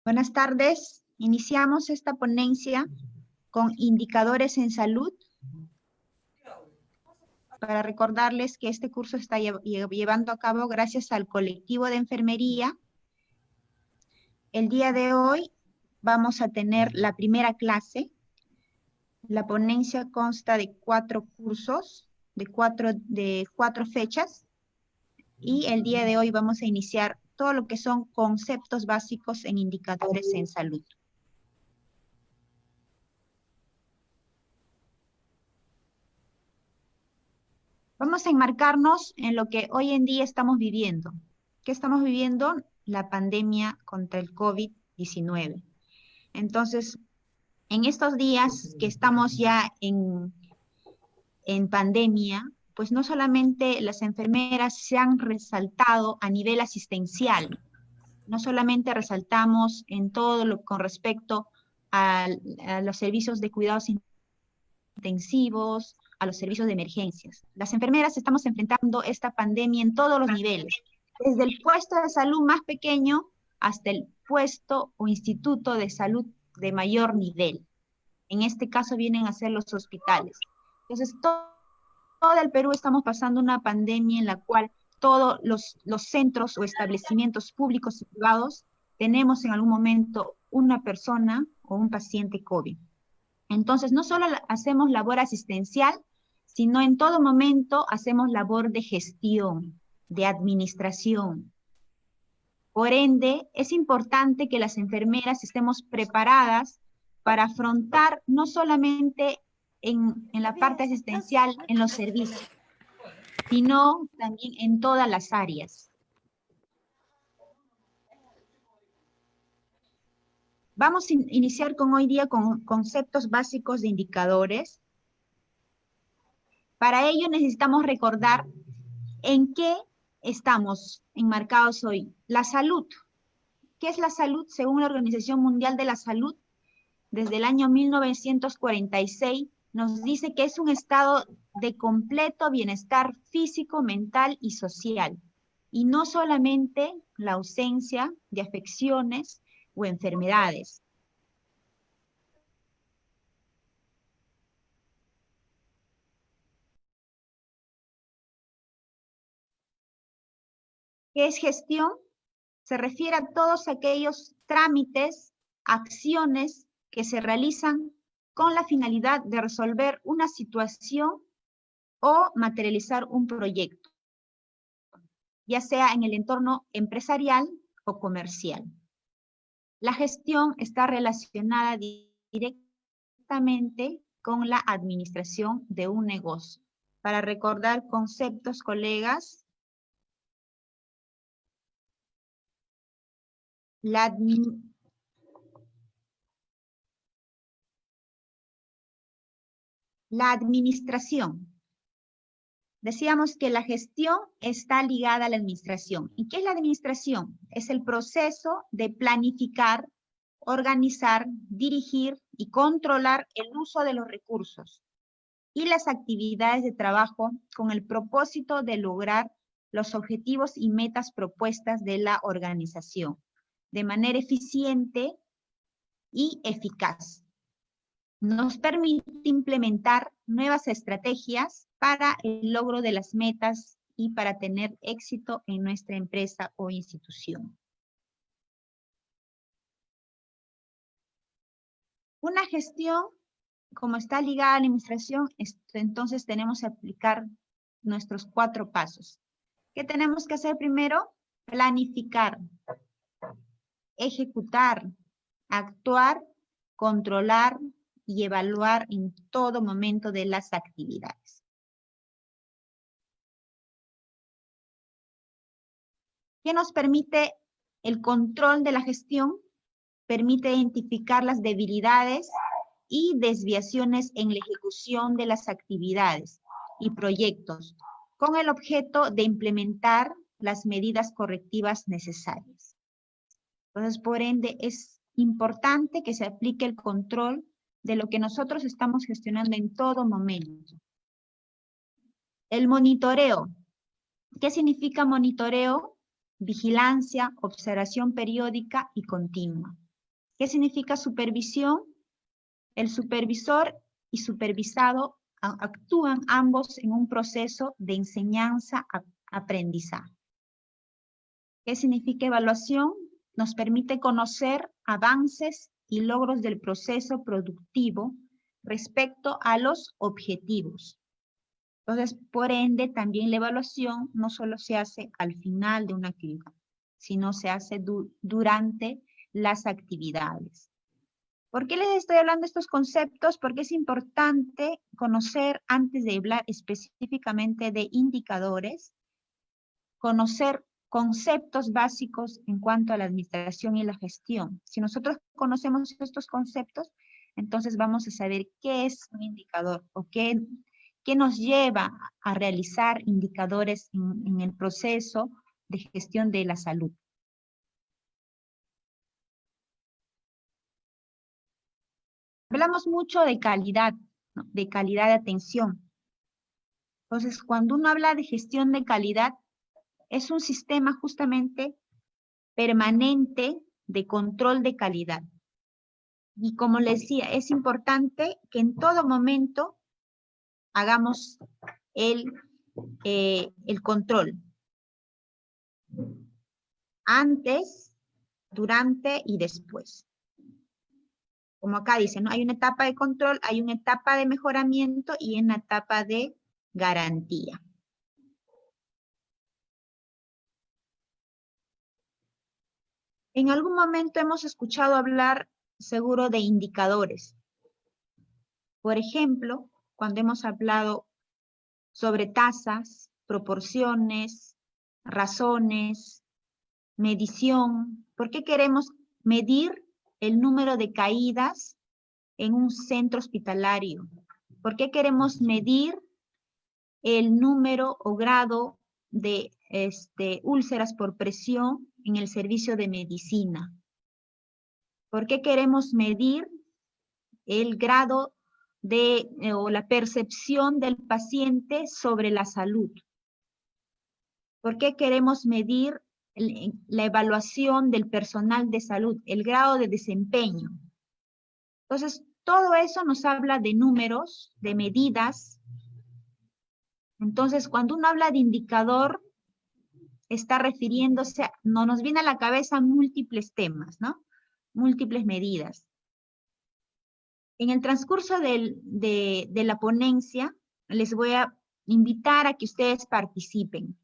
Buenas tardes. Iniciamos esta ponencia con indicadores en salud. Para recordarles que este curso está llevando a cabo gracias al colectivo de enfermería. El día de hoy vamos a tener la primera clase. La ponencia consta de 4 cursos, de cuatro fechas. Y el día de hoy vamos a iniciar todo lo que son conceptos básicos en indicadores en salud. Vamos a enmarcarnos en lo que hoy en día estamos viviendo. ¿Qué estamos viviendo? La pandemia contra el COVID-19. Entonces, en estos días que estamos ya en pandemia, pues no solamente las enfermeras se han resaltado a nivel asistencial, no solamente resaltamos en todo lo con respecto a los servicios de cuidados intensivos, a los servicios de emergencias. Las enfermeras estamos enfrentando esta pandemia en todos los niveles, desde el puesto de salud más pequeño hasta el puesto o instituto de salud de mayor nivel. En este caso vienen a ser los hospitales. Entonces, todo el Perú estamos pasando una pandemia en la cual todos los centros o establecimientos públicos y privados tenemos en algún momento una persona o un paciente COVID. Entonces, no solo hacemos labor asistencial, sino en todo momento hacemos labor de gestión, de administración. Por ende, es importante que las enfermeras estemos preparadas para afrontar no solamente en la parte asistencial, en los servicios, sino también en todas las áreas. Vamos a iniciar con hoy día con conceptos básicos de indicadores. Para ello necesitamos recordar en qué estamos enmarcados hoy. La salud. ¿Qué es la salud? Según la Organización Mundial de la Salud, desde el año 1946, nos dice que es un estado de completo bienestar físico, mental y social, y no solamente la ausencia de afecciones o enfermedades. ¿Qué es gestión? Se refiere a todos aquellos trámites, acciones que se realizan con la finalidad de resolver una situación o materializar un proyecto, ya sea en el entorno empresarial o comercial. La gestión está relacionada directamente con la administración de un negocio. Para recordar conceptos, colegas, la administración. Decíamos que la gestión está ligada a la administración. ¿Y qué es la administración? Es el proceso de planificar, organizar, dirigir y controlar el uso de los recursos y las actividades de trabajo con el propósito de lograr los objetivos y metas propuestas de la organización de manera eficiente y eficaz. Nos permite implementar nuevas estrategias para el logro de las metas y para tener éxito en nuestra empresa o institución. Una gestión, como está ligada a la administración, entonces tenemos que aplicar nuestros 4 pasos. ¿Qué tenemos que hacer primero? Planificar, ejecutar, actuar, controlar y evaluar en todo momento de las actividades. ¿Qué nos permite el control de la gestión? permite identificar las debilidades y desviaciones en la ejecución de las actividades y proyectos, con el objeto de implementar las medidas correctivas necesarias. Entonces, por ende, es importante que se aplique el control de lo que nosotros estamos gestionando en todo momento. El monitoreo. ¿Qué significa monitoreo? Vigilancia, observación periódica y continua. ¿Qué significa supervisión? El supervisor y supervisado actúan ambos en un proceso de enseñanza-aprendizaje. ¿Qué significa evaluación? Nos permite conocer avances y logros del proceso productivo respecto a los objetivos. Entonces, por ende, también la evaluación no solo se hace al final de una actividad, sino se hace durante las actividades. ¿Por qué les estoy hablando de estos conceptos? Porque es importante conocer, antes de hablar específicamente de indicadores, conocer conceptos básicos en cuanto a la administración y la gestión. Si nosotros conocemos estos conceptos, entonces vamos a saber qué es un indicador o qué nos lleva a realizar indicadores en el proceso de gestión de la salud. Hablamos mucho de calidad, ¿no? De calidad de atención. Entonces, cuando uno habla de gestión de calidad, es un sistema justamente permanente de control de calidad. Y como les decía, es importante que en todo momento hagamos el control. Antes, durante y después. Como acá dice, ¿no? Hay una etapa de control, hay una etapa de mejoramiento y una etapa de garantía. En algún momento hemos escuchado hablar seguro de indicadores. Por ejemplo, cuando hemos hablado sobre tasas, proporciones, razones, medición. ¿Por qué queremos medir el número de caídas en un centro hospitalario? ¿Por qué queremos medir el número o grado de úlceras por presión en el servicio de medicina? ¿Por qué queremos medir el grado o la percepción del paciente sobre la salud? ¿Por qué queremos medir la evaluación del personal de salud, el grado de desempeño? Entonces, todo eso nos habla de números, de medidas. Entonces, cuando uno habla de indicador, está refiriéndose, no nos viene a la cabeza múltiples temas, ¿no? Múltiples medidas. En el transcurso de la ponencia, les voy a invitar a que ustedes participen,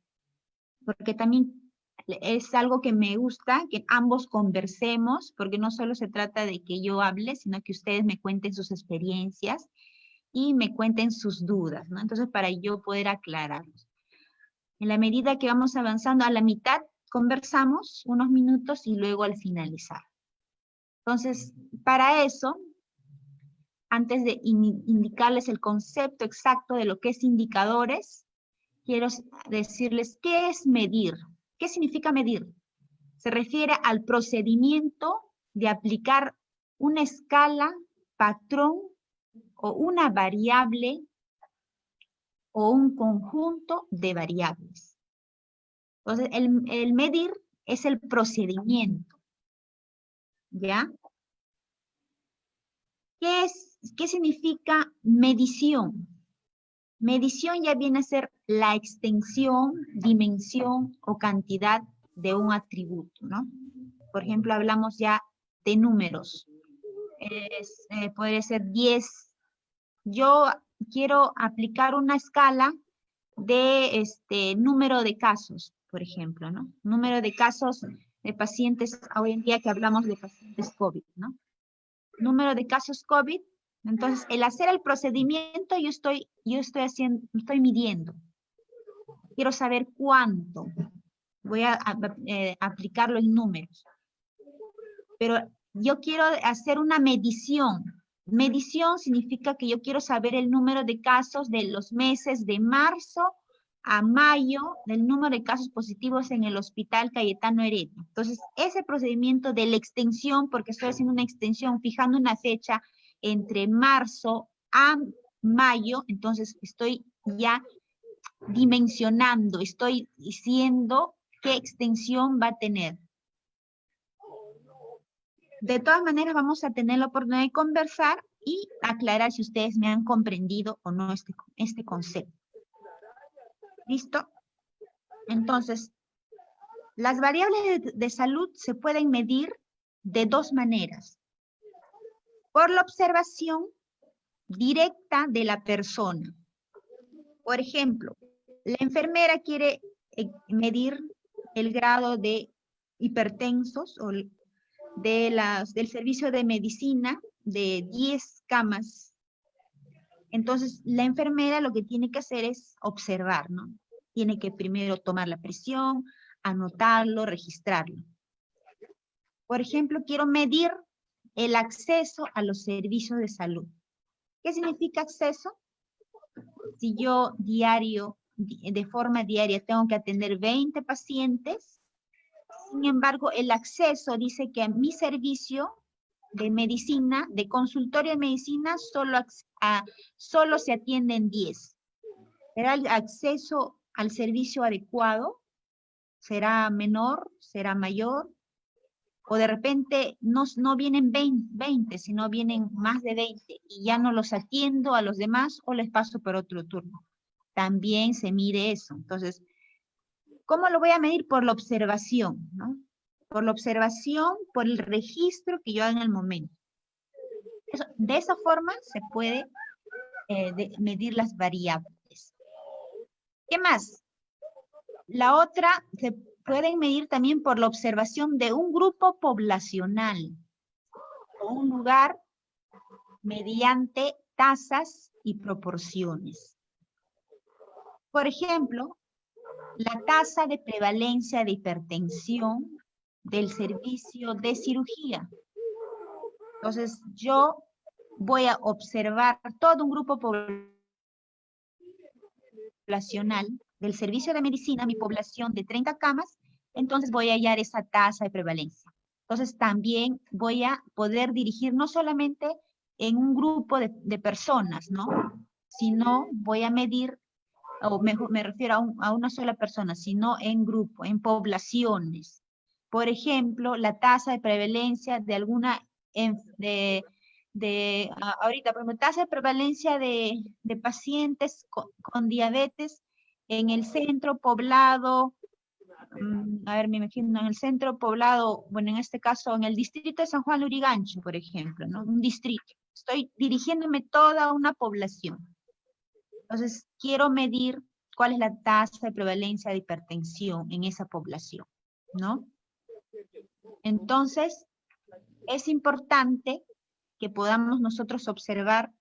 porque también es algo que me gusta, que ambos conversemos, porque no solo se trata de que yo hable, sino que ustedes me cuenten sus experiencias y me cuenten sus dudas, ¿no? Entonces, para yo poder aclararlos. En la medida que vamos avanzando, a la mitad conversamos unos minutos y luego al finalizar. Entonces, para eso, antes de indicarles el concepto exacto de lo que es indicadores, quiero decirles qué es medir. ¿Qué significa medir? Se refiere al procedimiento de aplicar una escala, patrón o una variable o un conjunto de variables. Entonces, el medir es el procedimiento, ¿ya? ¿Qué significa medición? Medición ya viene a ser la extensión, dimensión o cantidad de un atributo, ¿no? Por ejemplo, hablamos ya de números. Puede ser 10. Yo quiero aplicar una escala de número de casos, por ejemplo, ¿no? Número de casos de pacientes, hoy en día que hablamos de pacientes COVID, ¿no? Número de casos COVID. Entonces, el hacer el procedimiento, yo estoy midiendo. Quiero saber cuánto. Voy a aplicarlo en números. Pero yo quiero hacer una medición. Medición significa que yo quiero saber el número de casos de los meses de marzo a mayo, del número de casos positivos en el Hospital Cayetano Heredia. Entonces, ese procedimiento de la extensión, porque estoy haciendo una extensión, fijando una fecha entre marzo a mayo, entonces estoy ya dimensionando, estoy diciendo qué extensión va a tener. De todas maneras, vamos a tener la oportunidad de conversar y aclarar si ustedes me han comprendido o no este concepto. ¿Listo? Entonces, las variables de salud se pueden medir de dos maneras. Por la observación directa de la persona. Por ejemplo, la enfermera quiere medir el grado de hipertensos o del servicio de medicina de 10 camas. Entonces, la enfermera lo que tiene que hacer es observar, ¿no? Tiene que primero tomar la presión, anotarlo, registrarlo. Por ejemplo, quiero medir el acceso a los servicios de salud. ¿Qué significa acceso? Si yo de forma diaria tengo que atender 20 pacientes, sin embargo, el acceso dice que a mi servicio de medicina, de consultorio de medicina, solo se atienden 10. ¿Será el acceso al servicio adecuado? ¿Será menor? ¿Será mayor? O de repente no vienen 20, sino vienen más de 20 y ya no los atiendo a los demás o les paso por otro turno. También se mide eso. Entonces, ¿cómo lo voy a medir? Por la observación, ¿no? Por la observación, por el registro que yo haga en el momento. De esa forma se puede medir las variables. ¿Qué más? La otra, se pueden medir también por la observación de un grupo poblacional o un lugar mediante tasas y proporciones. Por ejemplo, la tasa de prevalencia de hipertensión del servicio de cirugía. Entonces, yo voy a observar todo un grupo poblacional del servicio de medicina, mi población de 30 camas, entonces voy a hallar esa tasa de prevalencia. Entonces, también voy a poder dirigir no solamente en un grupo de personas, ¿no? Sino voy a medir, o me refiero a una sola persona, sino en grupo, en poblaciones. Por ejemplo, la tasa de prevalencia de alguna, ahorita, por ejemplo, tasa de prevalencia de pacientes con diabetes en el centro poblado, a ver, me imagino, en el centro poblado, bueno, en este caso, en el distrito de San Juan Lurigancho, por ejemplo, ¿no? Un distrito. Estoy dirigiéndome toda una población. Entonces, quiero medir cuál es la tasa de prevalencia de hipertensión en esa población, ¿no? Entonces, es importante que podamos nosotros observar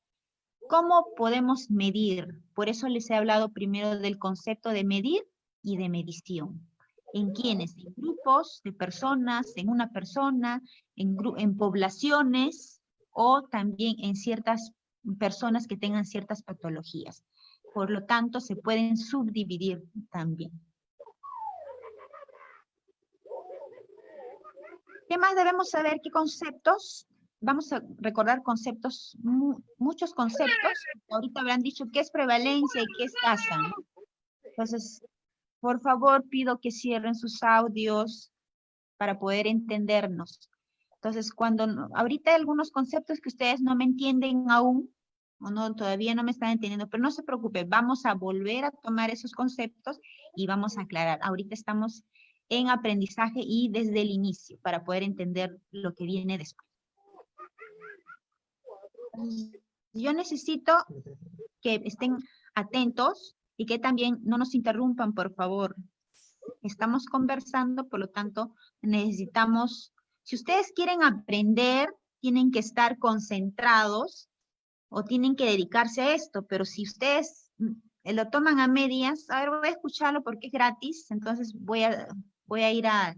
cómo podemos medir. Por eso les he hablado primero del concepto de medir y de medición. ¿En quiénes? En grupos de personas, en una persona, en poblaciones o también en ciertas personas que tengan ciertas patologías. Por lo tanto, se pueden subdividir también. ¿Qué más debemos saber? ¿Qué conceptos? Vamos a recordar conceptos, muchos conceptos. Ahorita habrán dicho qué es prevalencia y qué es tasa, ¿no? Entonces, por favor, pido que cierren sus audios para poder entendernos. Entonces, ahorita hay algunos conceptos que ustedes no me entienden aún, o no, todavía no me están entendiendo, pero no se preocupen, vamos a volver a tomar esos conceptos y vamos a aclarar. Ahorita estamos en aprendizaje y desde el inicio para poder entender lo que viene después. Yo necesito que estén atentos y que también no nos interrumpan, por favor. Estamos conversando, por lo tanto, necesitamos, si ustedes quieren aprender, tienen que estar concentrados o tienen que dedicarse a esto, pero si ustedes lo toman a medias, a ver, voy a escucharlo porque es gratis, entonces voy a ir a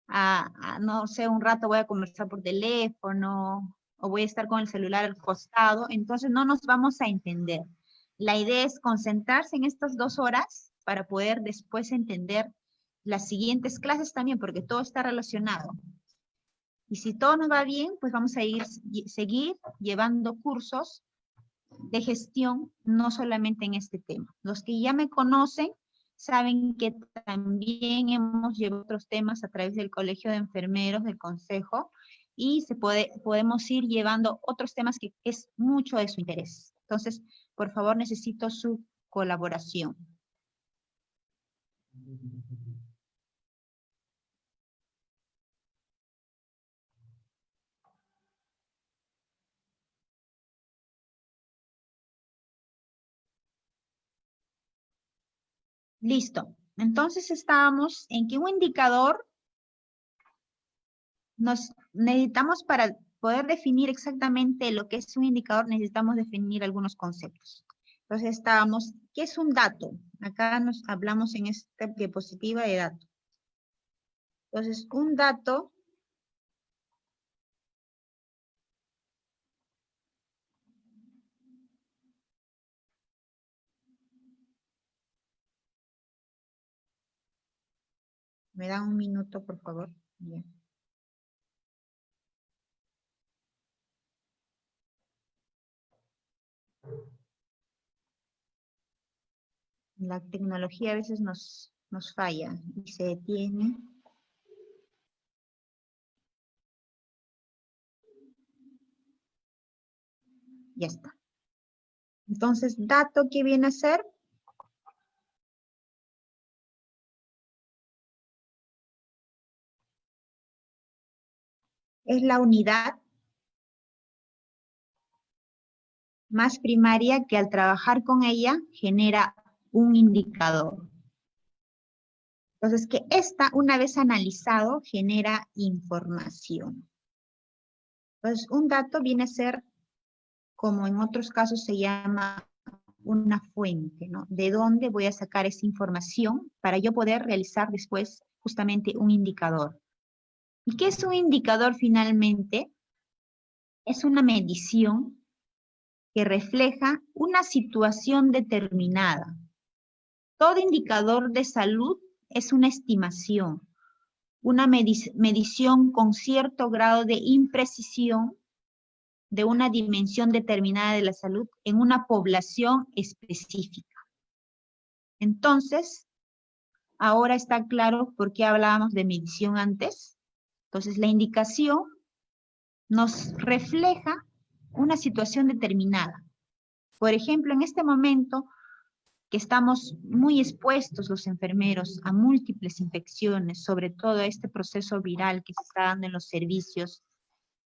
no sé, un rato voy a conversar por teléfono o voy a estar con el celular al costado, entonces no nos vamos a entender. La idea es concentrarse en estas 2 horas para poder después entender las siguientes clases también, porque todo está relacionado. Y si todo nos va bien, pues vamos a seguir llevando cursos de gestión, no solamente en este tema. Los que ya me conocen saben que también hemos llevado otros temas a través del Colegio de Enfermeros, del Consejo, y podemos ir llevando otros temas que es mucho de su interés. Entonces, por favor, necesito su colaboración. Listo. Entonces estábamos en que un indicador necesitamos para poder definir exactamente lo que es un indicador, necesitamos definir algunos conceptos. Entonces estábamos, ¿qué es un dato? Acá nos hablamos en esta diapositiva de dato. Entonces, un dato me da un minuto, por favor. Bien. La tecnología a veces nos falla y se detiene. Ya está. Entonces, dato, ¿qué viene a ser? Es la unidad más primaria que al trabajar con ella genera un indicador. Entonces, que esta, una vez analizado, genera información. Entonces, un dato viene a ser, como en otros casos se llama una fuente, ¿no? ¿De dónde voy a sacar esa información para yo poder realizar después justamente un indicador? ¿Y qué es un indicador finalmente? Es una medición que refleja una situación determinada. Todo indicador de salud es una estimación, una medición con cierto grado de imprecisión de una dimensión determinada de la salud en una población específica. Entonces, ahora está claro por qué hablábamos de medición antes. Entonces, la indicación nos refleja una situación determinada. Por ejemplo, en este momento que estamos muy expuestos los enfermeros a múltiples infecciones, sobre todo a este proceso viral que se está dando en los servicios.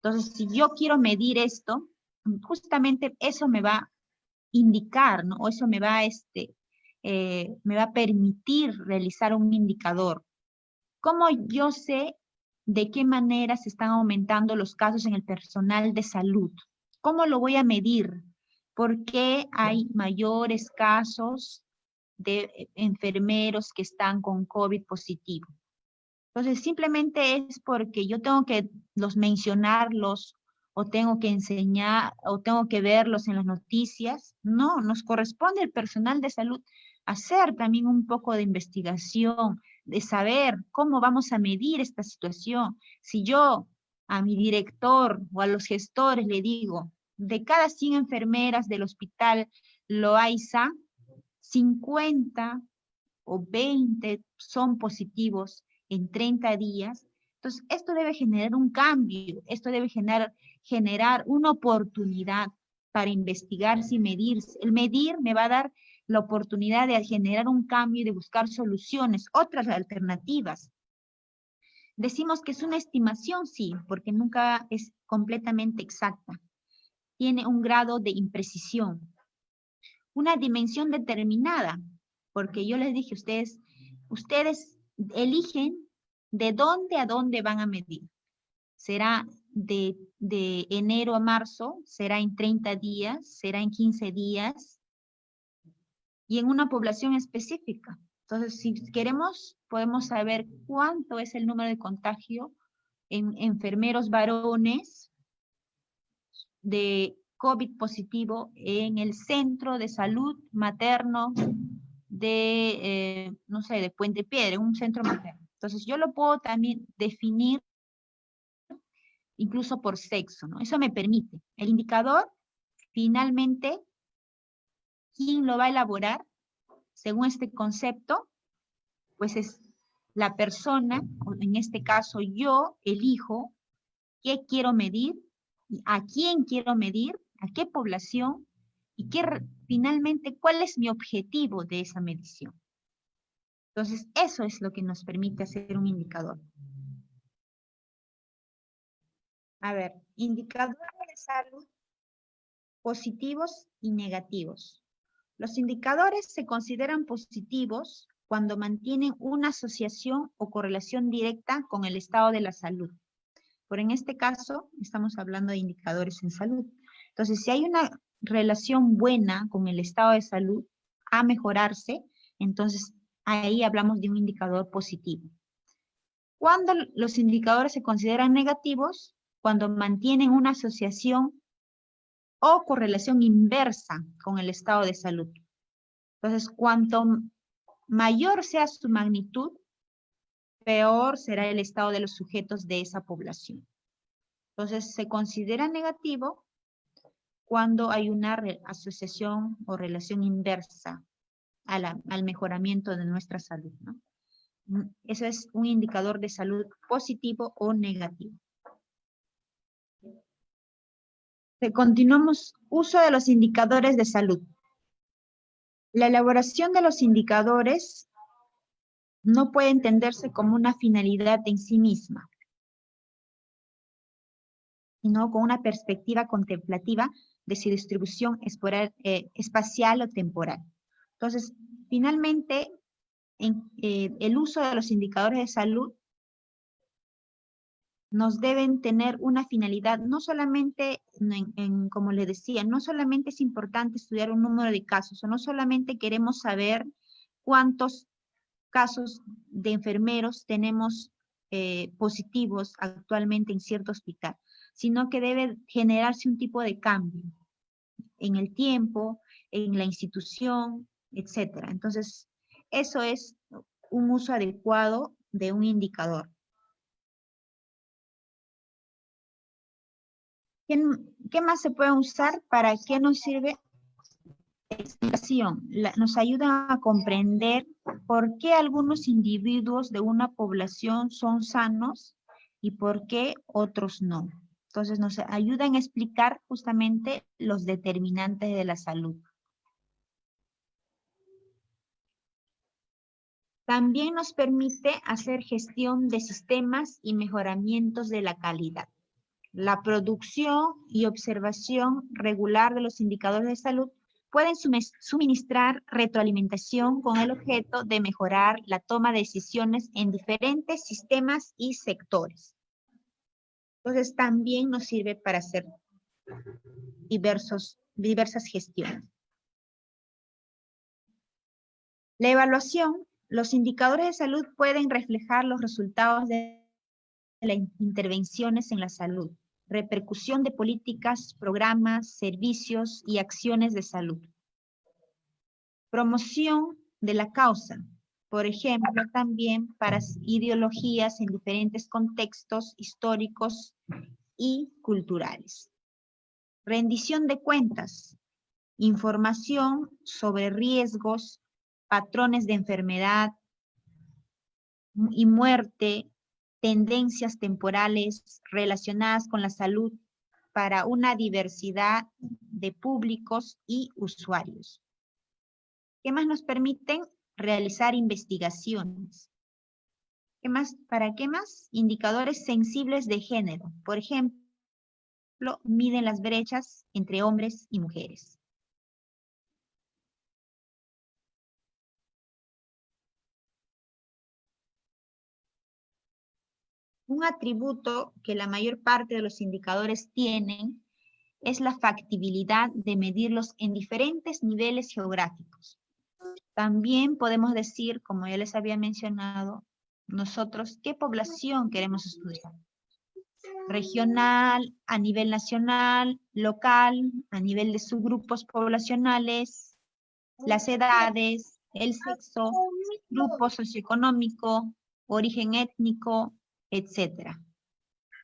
Entonces, si yo quiero medir esto, justamente eso me va a indicar, ¿no? O eso me va a permitir realizar un indicador. ¿Cómo yo sé de qué manera se están aumentando los casos en el personal de salud? ¿Cómo lo voy a medir? ¿Por qué hay mayores casos de enfermeros que están con COVID positivo? Entonces, simplemente es porque yo tengo que mencionarlos, o tengo que enseñar, o tengo que verlos en las noticias. No, nos corresponde al personal de salud hacer también un poco de investigación, de saber cómo vamos a medir esta situación. Si yo a mi director o a los gestores le digo, de cada 100 enfermeras del hospital Loaiza, 50 o 20 son positivos en 30 días, entonces esto debe generar un cambio, esto debe generar una oportunidad para investigarse y medirse. El medir me va a dar la oportunidad de generar un cambio y de buscar soluciones, otras alternativas. Decimos que es una estimación, sí, porque nunca es completamente exacta. Tiene un grado de imprecisión. Una dimensión determinada, porque yo les dije, ustedes eligen de dónde a dónde van a medir. ¿Será de enero a marzo? ¿Será en 30 días? ¿Será en 15 días? Y en una población específica. Entonces, si queremos, podemos saber cuánto es el número de contagio en enfermeros varones de COVID positivo en el centro de salud materno de, no sé, de Puente Piedra, un centro materno. Entonces, yo lo puedo también definir incluso por sexo, ¿no? Eso me permite. El indicador, finalmente, ¿quién lo va a elaborar? Según este concepto, pues es la persona, o en este caso yo elijo qué quiero medir, a quién quiero medir, a qué población, y finalmente cuál es mi objetivo de esa medición. Entonces, eso es lo que nos permite hacer un indicador. A ver, indicadores de salud positivos y negativos. Los indicadores se consideran positivos cuando mantienen una asociación o correlación directa con el estado de la salud. Pero en este caso, estamos hablando de indicadores en salud. Entonces, si hay una relación buena con el estado de salud a mejorarse, entonces ahí hablamos de un indicador positivo. Cuando los indicadores se consideran negativos, cuando mantienen una asociación o correlación inversa con el estado de salud. Entonces, cuanto mayor sea su magnitud, peor será el estado de los sujetos de esa población. Entonces, se considera negativo cuando hay una asociación o relación inversa al mejoramiento de nuestra salud, ¿no? Eso es un indicador de salud positivo o negativo. Continuamos, uso de los indicadores de salud. La elaboración de los indicadores no puede entenderse como una finalidad en sí misma, sino con una perspectiva contemplativa de su distribución espacial o temporal. Entonces, finalmente, el uso de los indicadores de salud nos deben tener una finalidad, no solamente, como le decía, no solamente es importante estudiar un número de casos, o no solamente queremos saber cuántos casos de enfermeros tenemos positivos actualmente en cierto hospital, sino que debe generarse un tipo de cambio en el tiempo, en la institución, etc. Entonces, eso es un uso adecuado de un indicador. ¿Qué más se puede usar? ¿Para qué nos sirve? Explicación. Nos ayuda a comprender por qué algunos individuos de una población son sanos y por qué otros no. Entonces nos ayudan a explicar justamente los determinantes de la salud. También nos permite hacer gestión de sistemas y mejoramientos de la calidad. La producción y observación regular de los indicadores de salud pueden suministrar retroalimentación con el objeto de mejorar la toma de decisiones en diferentes sistemas y sectores. Entonces, también nos sirve para hacer diversas gestiones. La evaluación, los indicadores de salud pueden reflejar los resultados de las intervenciones en la salud, repercusión de políticas, programas, servicios y acciones de salud. Promoción de la causa, por ejemplo, también para ideologías en diferentes contextos históricos y culturales. Rendición de cuentas, información sobre riesgos, patrones de enfermedad y muerte, tendencias temporales relacionadas con la salud para una diversidad de públicos y usuarios. ¿Qué más nos permiten? Realizar investigaciones. ¿Qué más? ¿Para qué más? Indicadores sensibles de género. Por ejemplo, miden las brechas entre hombres y mujeres. Un atributo que la mayor parte de los indicadores tienen es la factibilidad de medirlos en diferentes niveles geográficos. También podemos decir, como ya les había mencionado, nosotros qué población queremos estudiar. Regional, a nivel nacional, local, a nivel de subgrupos poblacionales, las edades, el sexo, grupo socioeconómico, origen étnico, etc.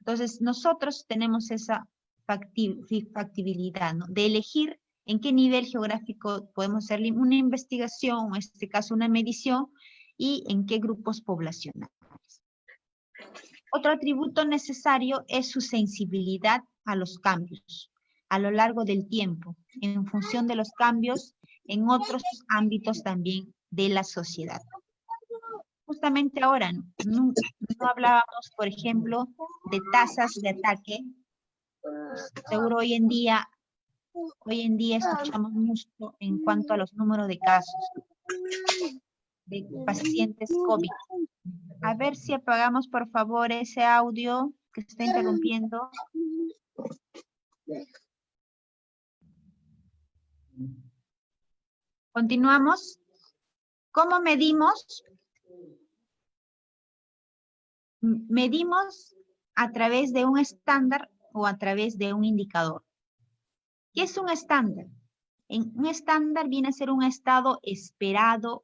Entonces, nosotros tenemos esa factibilidad, ¿no?, de elegir en qué nivel geográfico podemos hacer una investigación, o en este caso una medición, y en qué grupos poblacionales. Otro atributo necesario es su sensibilidad a los cambios a lo largo del tiempo, en función de los cambios en otros ámbitos también de la sociedad. Justamente ahora, no hablábamos, por ejemplo, de tasas de ataque. Seguro hoy en día escuchamos mucho en cuanto a los números de casos de pacientes COVID. A ver si apagamos, por favor, ese audio que está interrumpiendo. Continuamos. ¿Cómo medimos? Medimos a través de un estándar o a través de un indicador. ¿Qué es un estándar? Un estándar viene a ser un estado esperado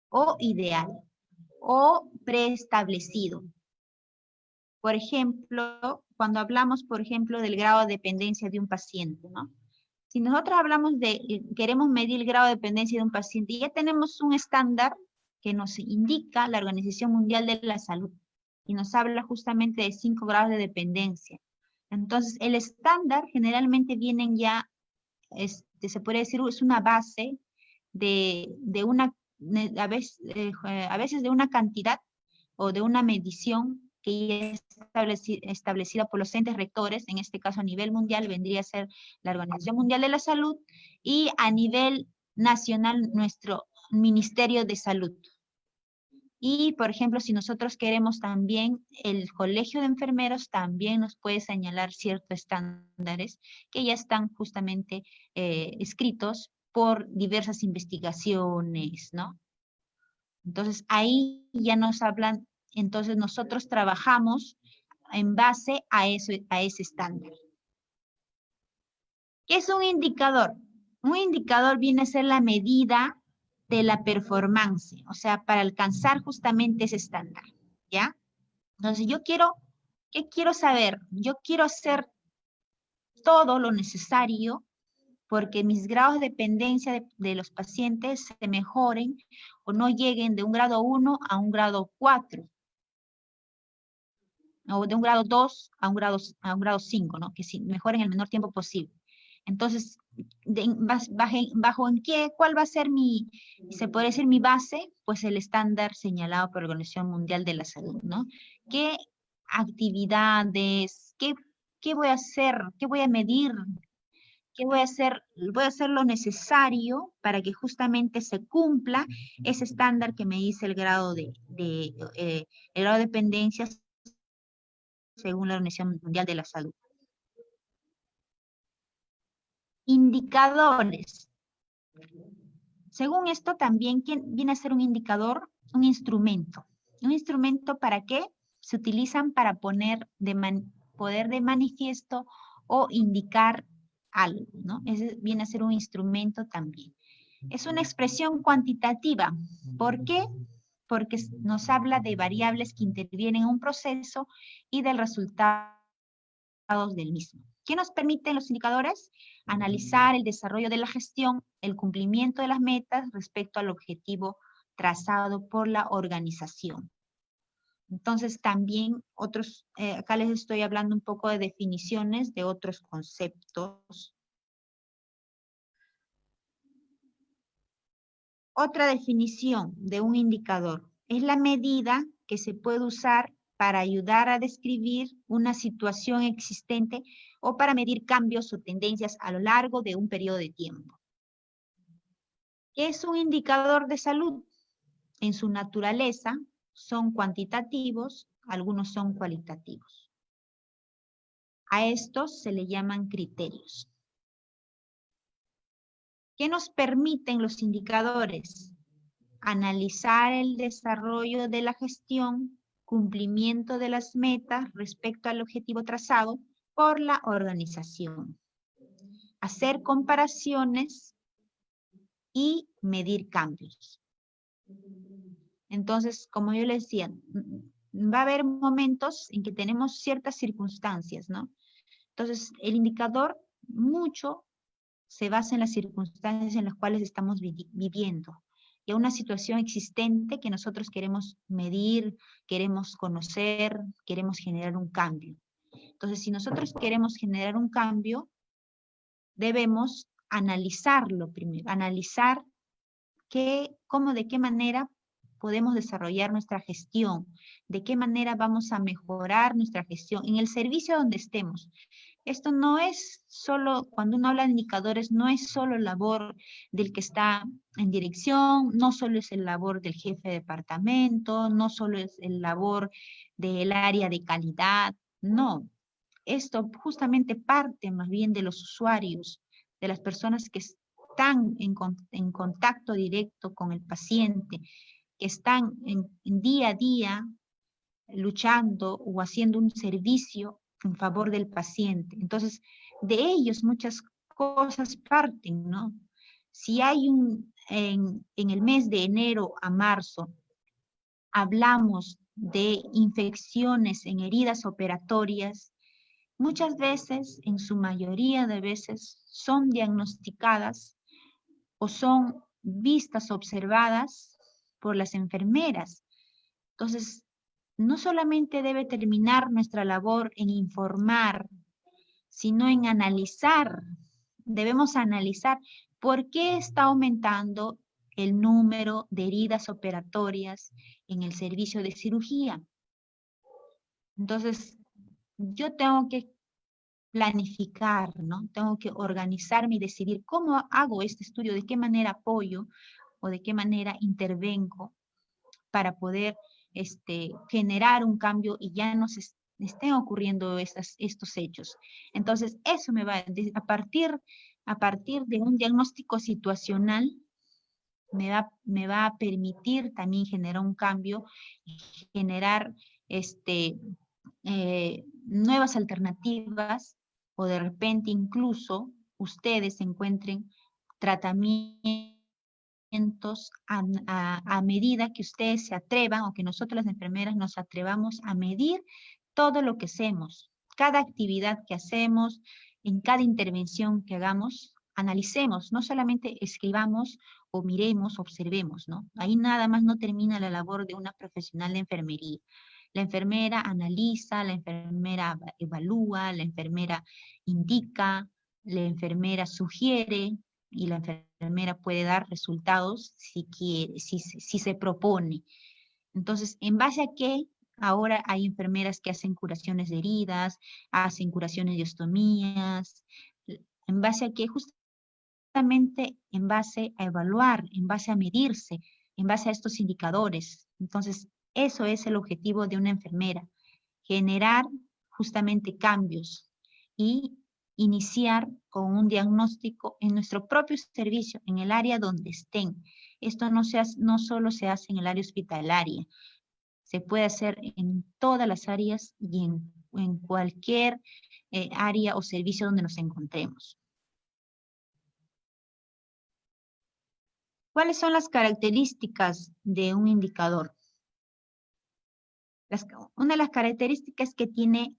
o ideal o preestablecido. Por ejemplo, cuando hablamos, por ejemplo, del grado de dependencia de un paciente, ¿no? Si nosotros hablamos queremos medir el grado de dependencia de un paciente, ya tenemos un estándar que nos indica la Organización Mundial de la Salud y nos habla justamente de 5 grados de dependencia. Entonces, el estándar generalmente vienen ya, se puede decir, es una base a veces de una cantidad o de una medición que ya es establecida por los entes rectores, en este caso a nivel mundial vendría a ser la Organización Mundial de la Salud, y a nivel nacional nuestro Ministerio de Salud. Y, por ejemplo, si nosotros queremos también, el Colegio de Enfermeros también nos puede señalar ciertos estándares que ya están justamente escritos por diversas investigaciones, ¿no? Entonces, ahí ya nos hablan, entonces nosotros trabajamos en base a ese estándar. ¿Qué es un indicador? Un indicador viene a ser la medida de la performance, o sea, para alcanzar justamente ese estándar, ¿ya? Entonces, ¿qué quiero saber? Yo quiero hacer todo lo necesario porque mis grados de dependencia de los pacientes se mejoren o no lleguen de un grado 1 a un grado 4, o de un grado 2 a un grado 5, ¿no? Que sí, mejoren en el menor tiempo posible. Entonces, ¿cuál va a ser se puede decir mi base? Pues el estándar señalado por la Organización Mundial de la Salud, ¿no? ¿Qué actividades, qué voy a hacer, qué voy a medir, qué voy a hacer? Voy a hacer lo necesario para que justamente se cumpla ese estándar que me dice el grado de dependencia según la Organización Mundial de la Salud. Indicadores. Según esto también, ¿quién viene a ser un indicador? Un instrumento. ¿Un instrumento para qué? Se utilizan para poner poder de manifiesto o indicar algo, ¿no? Ese viene a ser un instrumento también. Es una expresión cuantitativa. ¿Por qué? Porque nos habla de variables que intervienen en un proceso y del resultado del mismo. ¿Qué nos permiten los indicadores? Analizar el desarrollo de la gestión, el cumplimiento de las metas respecto al objetivo trazado por la organización. Entonces también acá les estoy hablando un poco de definiciones de otros conceptos. Otra definición de un indicador es la medida que se puede usar para ayudar a describir una situación existente o para medir cambios o tendencias a lo largo de un periodo de tiempo. ¿Qué es un indicador de salud? En su naturaleza son cuantitativos, algunos son cualitativos. A estos se le llaman criterios. ¿Qué nos permiten los indicadores? Analizar el desarrollo de la gestión, cumplimiento de las metas respecto al objetivo trazado por la organización. Hacer comparaciones y medir cambios. Entonces, como yo les decía, va a haber momentos en que tenemos ciertas circunstancias, ¿no? Entonces, el indicador mucho se basa en las circunstancias en las cuales estamos viviendo y a una situación existente que nosotros queremos medir, queremos conocer, queremos generar un cambio. Entonces, si nosotros queremos generar un cambio, debemos analizarlo primero, analizar cómo, de qué manera podemos desarrollar nuestra gestión, de qué manera vamos a mejorar nuestra gestión en el servicio donde estemos. Esto no es solo, cuando uno habla de indicadores, no es solo labor del que está en dirección, no solo es el labor del jefe de departamento, no solo es el labor del área de calidad, no. Esto justamente parte más bien de los usuarios, de las personas que están en contacto directo con el paciente, que están en día a día luchando o haciendo un servicio en favor del paciente. Entonces, de ellos muchas cosas parten, ¿no? Si hay en el mes de enero a marzo, hablamos de infecciones en heridas operatorias, muchas veces, en su mayoría de veces, son diagnosticadas o son vistas, observadas por las enfermeras. Entonces, no solamente debe terminar nuestra labor en informar, sino en analizar. Debemos analizar por qué está aumentando el número de heridas operatorias en el servicio de cirugía. Entonces, yo tengo que planificar, ¿no? Tengo que organizarme y decidir cómo hago este estudio, de qué manera apoyo o de qué manera intervengo para poder generar un cambio y ya no se estén ocurriendo estos hechos. Entonces, eso me va, a partir de un diagnóstico situacional, me va a permitir también generar un cambio, generar nuevas alternativas o de repente incluso ustedes encuentren tratamientos a medida que ustedes se atrevan o que nosotros las enfermeras nos atrevamos a medir todo lo que hacemos, cada actividad que hacemos, en cada intervención que hagamos, analicemos, no solamente escribamos o miremos, observemos, ¿no? Ahí nada más no termina la labor de una profesional de enfermería. La enfermera analiza, la enfermera evalúa, la enfermera indica, la enfermera sugiere, y la enfermera puede dar resultados si quiere, si se propone. Entonces, ¿en base a qué? Ahora hay enfermeras que hacen curaciones de heridas, hacen curaciones de ostomías, ¿en base a qué? Justamente en base a evaluar, en base a medirse, en base a estos indicadores. Entonces, eso es el objetivo de una enfermera, generar justamente cambios y iniciar con un diagnóstico en nuestro propio servicio, en el área donde estén. Esto no solo se hace en el área hospitalaria, se puede hacer en todas las áreas y en cualquier área o servicio donde nos encontremos. ¿Cuáles son las características de un indicador? Una de las características es que tiene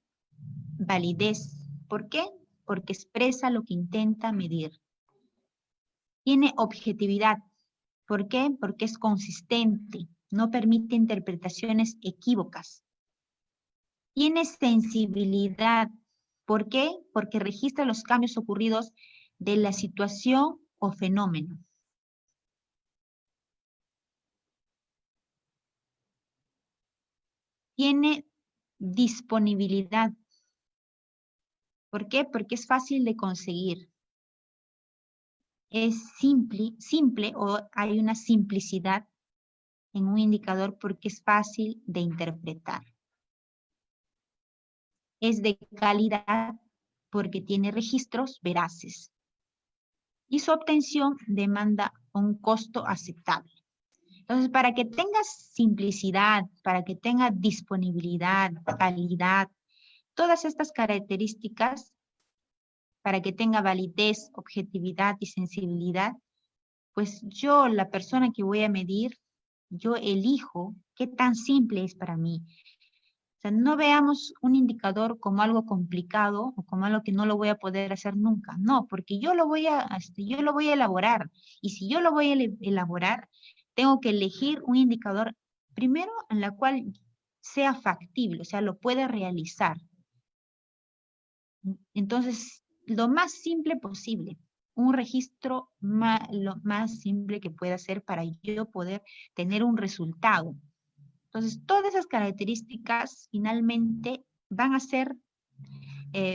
validez. ¿Por qué? Porque expresa lo que intenta medir. Tiene objetividad. ¿Por qué? Porque es consistente. No permite interpretaciones equívocas. Tiene sensibilidad. ¿Por qué? Porque registra los cambios ocurridos de la situación o fenómeno. Tiene disponibilidad. ¿Por qué? Porque es fácil de conseguir. Es simple o hay una simplicidad en un indicador porque es fácil de interpretar. Es de calidad porque tiene registros veraces. y su obtención demanda un costo aceptable. Entonces, para que tenga simplicidad, para que tenga disponibilidad, calidad, todas estas características, para que tenga validez, objetividad y sensibilidad, pues yo, la persona que voy a medir, yo elijo qué tan simple es para mí. O sea, no veamos un indicador como algo complicado o como algo que no lo voy a poder hacer nunca. No, porque yo lo voy a elaborar. Y si yo lo voy a elaborar, tengo que elegir un indicador, primero, en la cual sea factible, o sea, lo pueda realizar. Entonces, lo más simple posible. Un registro lo más simple que pueda ser para yo poder tener un resultado. Entonces, todas esas características finalmente van a ser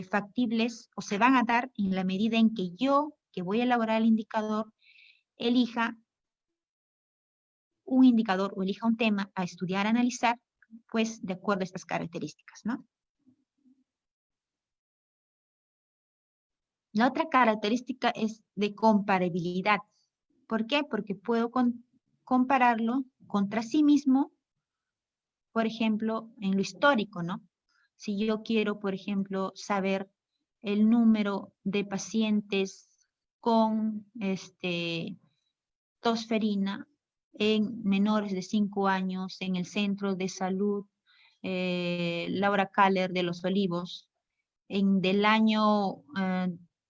factibles o se van a dar en la medida en que yo, que voy a elaborar el indicador, elija un indicador o elija un tema a estudiar, a analizar, pues de acuerdo a estas características, ¿no? La otra característica es de comparabilidad. ¿Por qué? Porque puedo compararlo contra sí mismo, por ejemplo, en lo histórico, ¿no? Si yo quiero, por ejemplo, saber el número de pacientes con tosferina en menores de 5 años en el Centro de Salud Laura Kaller de Los Olivos, del año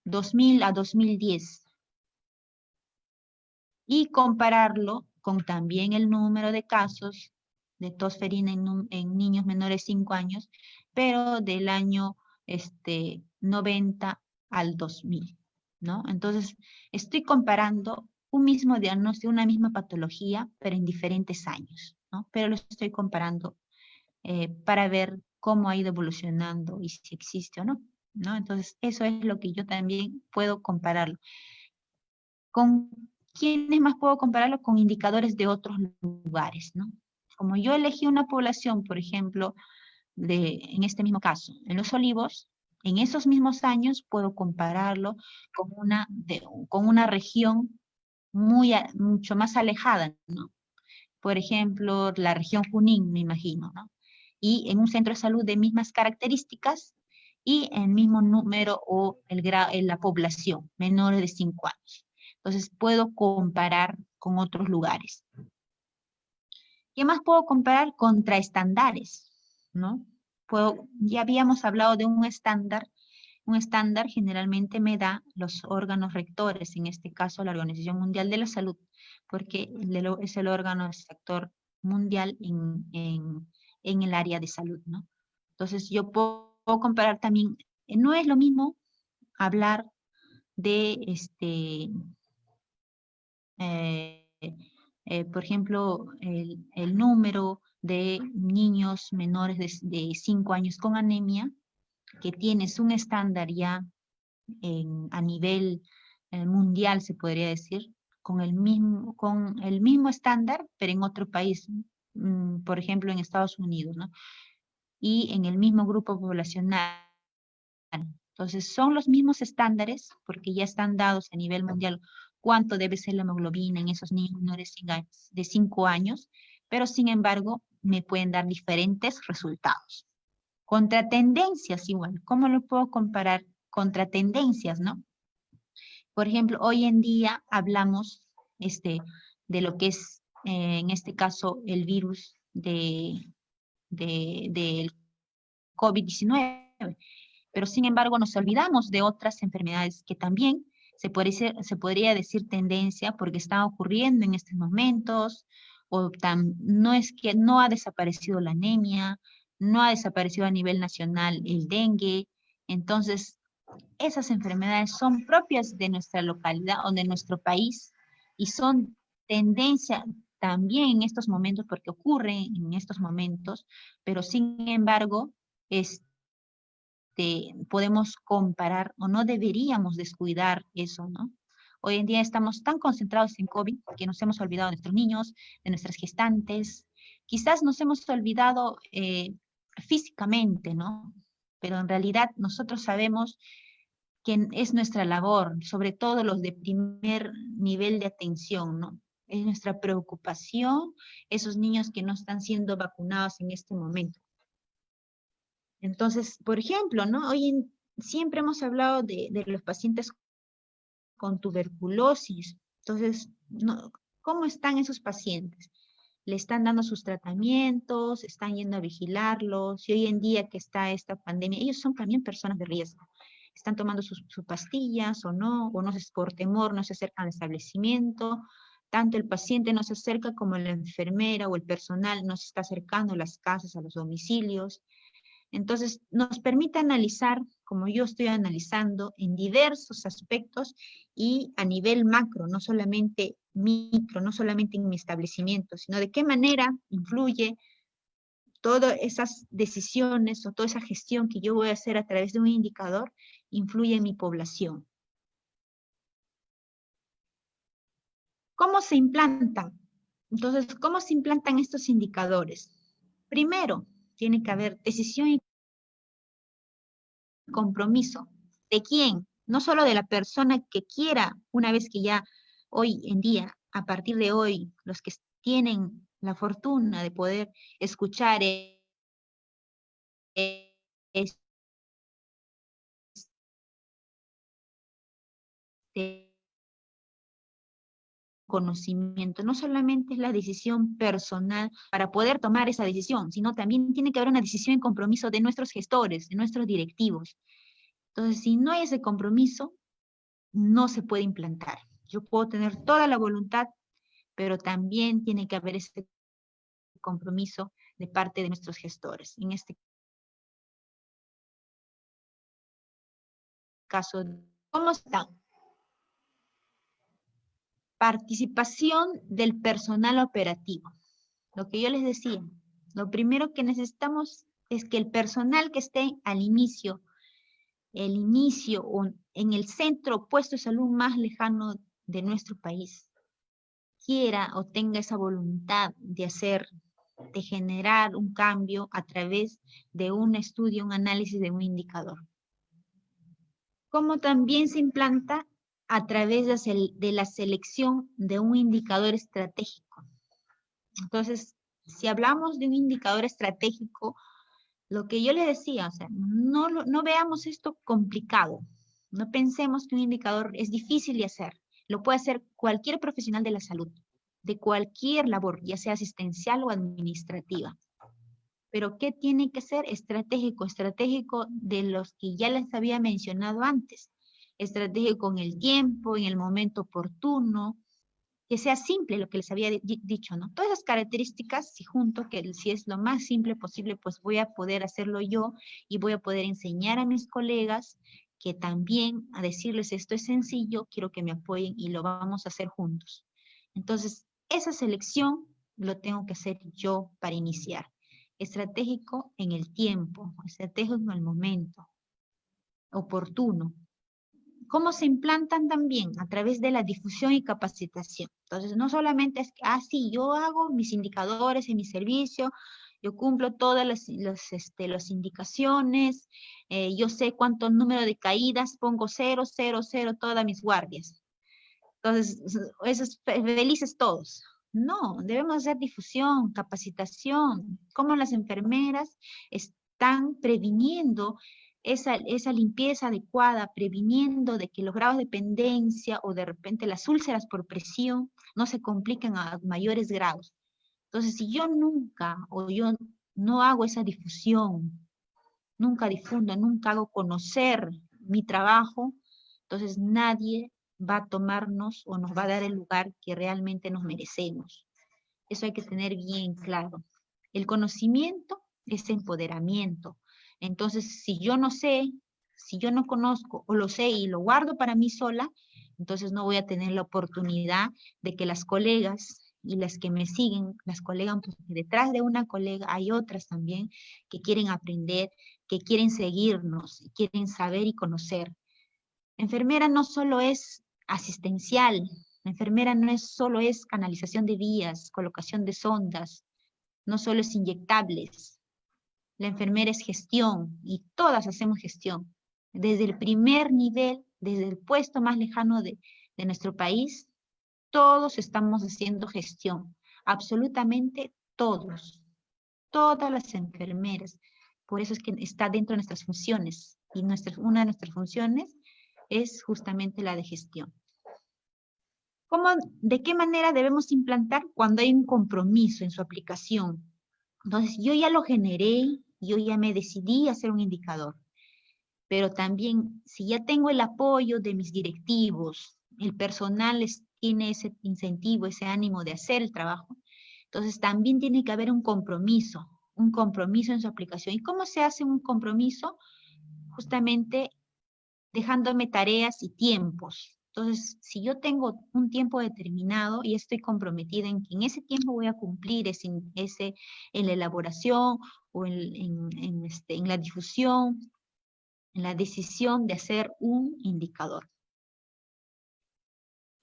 2000 a 2010, y compararlo con también el número de casos de tosferina en niños menores de 5 años, pero del año 90 al 2000, ¿no? Entonces, estoy comparando un mismo diagnóstico, una misma patología, pero en diferentes años, ¿no? Pero lo estoy comparando para ver cómo ha ido evolucionando y si existe o no, ¿no? Entonces, eso es lo que yo también puedo compararlo. ¿Con quiénes más puedo compararlo? Con indicadores de otros lugares, ¿no? Como yo elegí una población, por ejemplo, en este mismo caso, en Los Olivos, en esos mismos años puedo compararlo con una región mucho más alejada, ¿no? Por ejemplo, la región Junín, me imagino, ¿no? Y en un centro de salud de mismas características y el mismo número o la población, menores de 5 años. Entonces puedo comparar con otros lugares. ¿Qué más puedo comparar? Contra estándares, ¿no? Ya habíamos hablado de un estándar. Un estándar generalmente me da los órganos rectores, en este caso la Organización Mundial de la Salud, porque es el órgano sector mundial en el área de salud, ¿no? Entonces yo puedo comparar también, no es lo mismo hablar de eh, por ejemplo, el número de niños menores de 5 años con anemia, que tienes un estándar ya a nivel mundial, se podría decir, con el mismo estándar, pero en otro país, por ejemplo, en Estados Unidos, ¿no? Y en el mismo grupo poblacional. Entonces, son los mismos estándares, porque ya están dados a nivel mundial cuánto debe ser la hemoglobina en esos niños menores de 5 años, pero sin embargo, me pueden dar diferentes resultados. Contra tendencias igual, ¿cómo lo puedo comparar? Contra tendencias, ¿no? Por ejemplo, hoy en día hablamos de lo que es, en este caso, el virus del COVID-19, pero sin embargo nos olvidamos de otras enfermedades que también se podría decir tendencia porque están ocurriendo en estos momentos, no es que no ha desaparecido la anemia, no ha desaparecido a nivel nacional el dengue. Entonces, esas enfermedades son propias de nuestra localidad o de nuestro país y son tendencia también en estos momentos porque ocurren en estos momentos, pero sin embargo, podemos comparar o no deberíamos descuidar eso, ¿no? Hoy en día estamos tan concentrados en COVID que nos hemos olvidado de nuestros niños, de nuestras gestantes. Quizás nos hemos olvidado físicamente, ¿no? Pero en realidad nosotros sabemos que es nuestra labor, sobre todo los de primer nivel de atención, ¿no? Es nuestra preocupación esos niños que no están siendo vacunados en este momento. Entonces, por ejemplo, ¿no? Siempre hemos hablado de los pacientes con tuberculosis. Entonces, no, ¿cómo están esos pacientes? ¿Le están dando sus tratamientos? ¿Están yendo a vigilarlos? Y hoy en día que está esta pandemia, ellos son también personas de riesgo. ¿Están tomando sus pastillas o no, por temor no se acercan al establecimiento? Tanto el paciente no se acerca como la enfermera o el personal no se está acercando a las casas, a los domicilios. Entonces, nos permite analizar, como yo estoy analizando, en diversos aspectos y a nivel macro, no solamente micro, no solamente en mi establecimiento, sino de qué manera influye todas esas decisiones o toda esa gestión que yo voy a hacer a través de un indicador, influye en mi población. ¿Cómo se implantan? Entonces, ¿cómo se implantan estos indicadores? Primero, tiene que haber decisión y compromiso. ¿De quién? No solo de la persona que quiera, una vez que ya hoy en día, a partir de hoy, los que tienen la fortuna de poder escuchar este conocimiento, no solamente es la decisión personal para poder tomar esa decisión, sino también tiene que haber una decisión y compromiso de nuestros gestores, de nuestros directivos. Entonces, si no hay ese compromiso, no se puede implantar. Yo puedo tener toda la voluntad, pero también tiene que haber ese compromiso de parte de nuestros gestores. En este caso, ¿cómo están? Participación del personal operativo. Lo que yo les decía, lo primero que necesitamos es que el personal que esté al inicio, o en el centro puesto de salud más lejano de nuestro país, quiera o tenga esa voluntad de generar un cambio a través de un estudio, un análisis de un indicador. Como también se implanta a través de la selección de un indicador estratégico. Entonces, si hablamos de un indicador estratégico, lo que yo les decía, o sea, no veamos esto complicado. No pensemos que un indicador es difícil de hacer. Lo puede hacer cualquier profesional de la salud, de cualquier labor, ya sea asistencial o administrativa. Pero ¿qué tiene que ser? Estratégico, estratégico de los que ya les había mencionado antes. Estratégico en el tiempo, en el momento oportuno, que sea simple lo que les había dicho, ¿no? Todas esas características, si junto, que si es lo más simple posible, pues voy a poder hacerlo yo y voy a poder enseñar a mis colegas que también a decirles esto es sencillo, quiero que me apoyen y lo vamos a hacer juntos. Entonces, esa selección lo tengo que hacer yo para iniciar. Estratégico en el tiempo, estratégico en el momento, oportuno. ¿Cómo se implantan también? A través de la difusión y capacitación. Entonces, no solamente es que, sí, yo hago mis indicadores en mi servicio, yo cumplo todas las indicaciones, yo sé cuánto número de caídas, pongo 0, 0, 0, todas mis guardias. Entonces, esos felices todos. No, debemos hacer difusión, capacitación, cómo las enfermeras están previniendo esa limpieza adecuada, previniendo de que los grados de dependencia o de repente las úlceras por presión no se compliquen a mayores grados. Entonces, si yo yo no hago esa difusión, nunca difundo, nunca hago conocer mi trabajo, entonces nadie va a tomarnos o nos va a dar el lugar que realmente nos merecemos. Eso hay que tener bien claro. El conocimiento es empoderamiento. Entonces, si yo no sé, si yo no conozco o lo sé y lo guardo para mí sola, entonces no voy a tener la oportunidad de que las colegas y las que me siguen, las colegas, porque detrás de una colega hay otras también que quieren aprender, que quieren seguirnos, quieren saber y conocer. Enfermera no solo es asistencial, la enfermera no es solo es canalización de vías, colocación de sondas, no solo es inyectables. La enfermera es gestión y todas hacemos gestión. desde el primer nivel, desde el puesto más lejano de nuestro país, todos estamos haciendo gestión, absolutamente todos, todas las enfermeras. Por eso es que está dentro de nuestras funciones, y una de nuestras funciones es justamente la de gestión. ¿De qué manera debemos implantar cuando hay un compromiso en su aplicación? Entonces, yo ya lo generé, yo ya me decidí a hacer un indicador, pero también si ya tengo el apoyo de mis directivos, el personal tiene ese incentivo, ese ánimo de hacer el trabajo, entonces también tiene que haber un compromiso en su aplicación. ¿Y cómo se hace un compromiso? Justamente dejándome tareas y tiempos. Entonces, si yo tengo un tiempo determinado y estoy comprometida en que en ese tiempo voy a cumplir en la elaboración o en la difusión, en la decisión de hacer un indicador.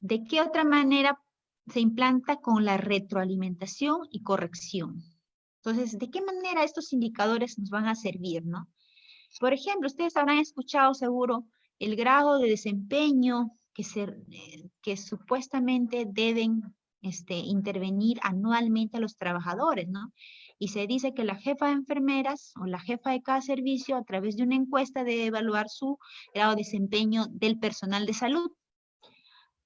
¿De qué otra manera se implanta? Con la retroalimentación y corrección. Entonces, ¿de qué manera estos indicadores nos van a servir, no? Por ejemplo, ustedes habrán escuchado seguro el grado de desempeño que supuestamente deben intervenir anualmente a los trabajadores, ¿no? Y se dice que la jefa de enfermeras o la jefa de cada servicio, a través de una encuesta, debe evaluar su grado de desempeño del personal de salud.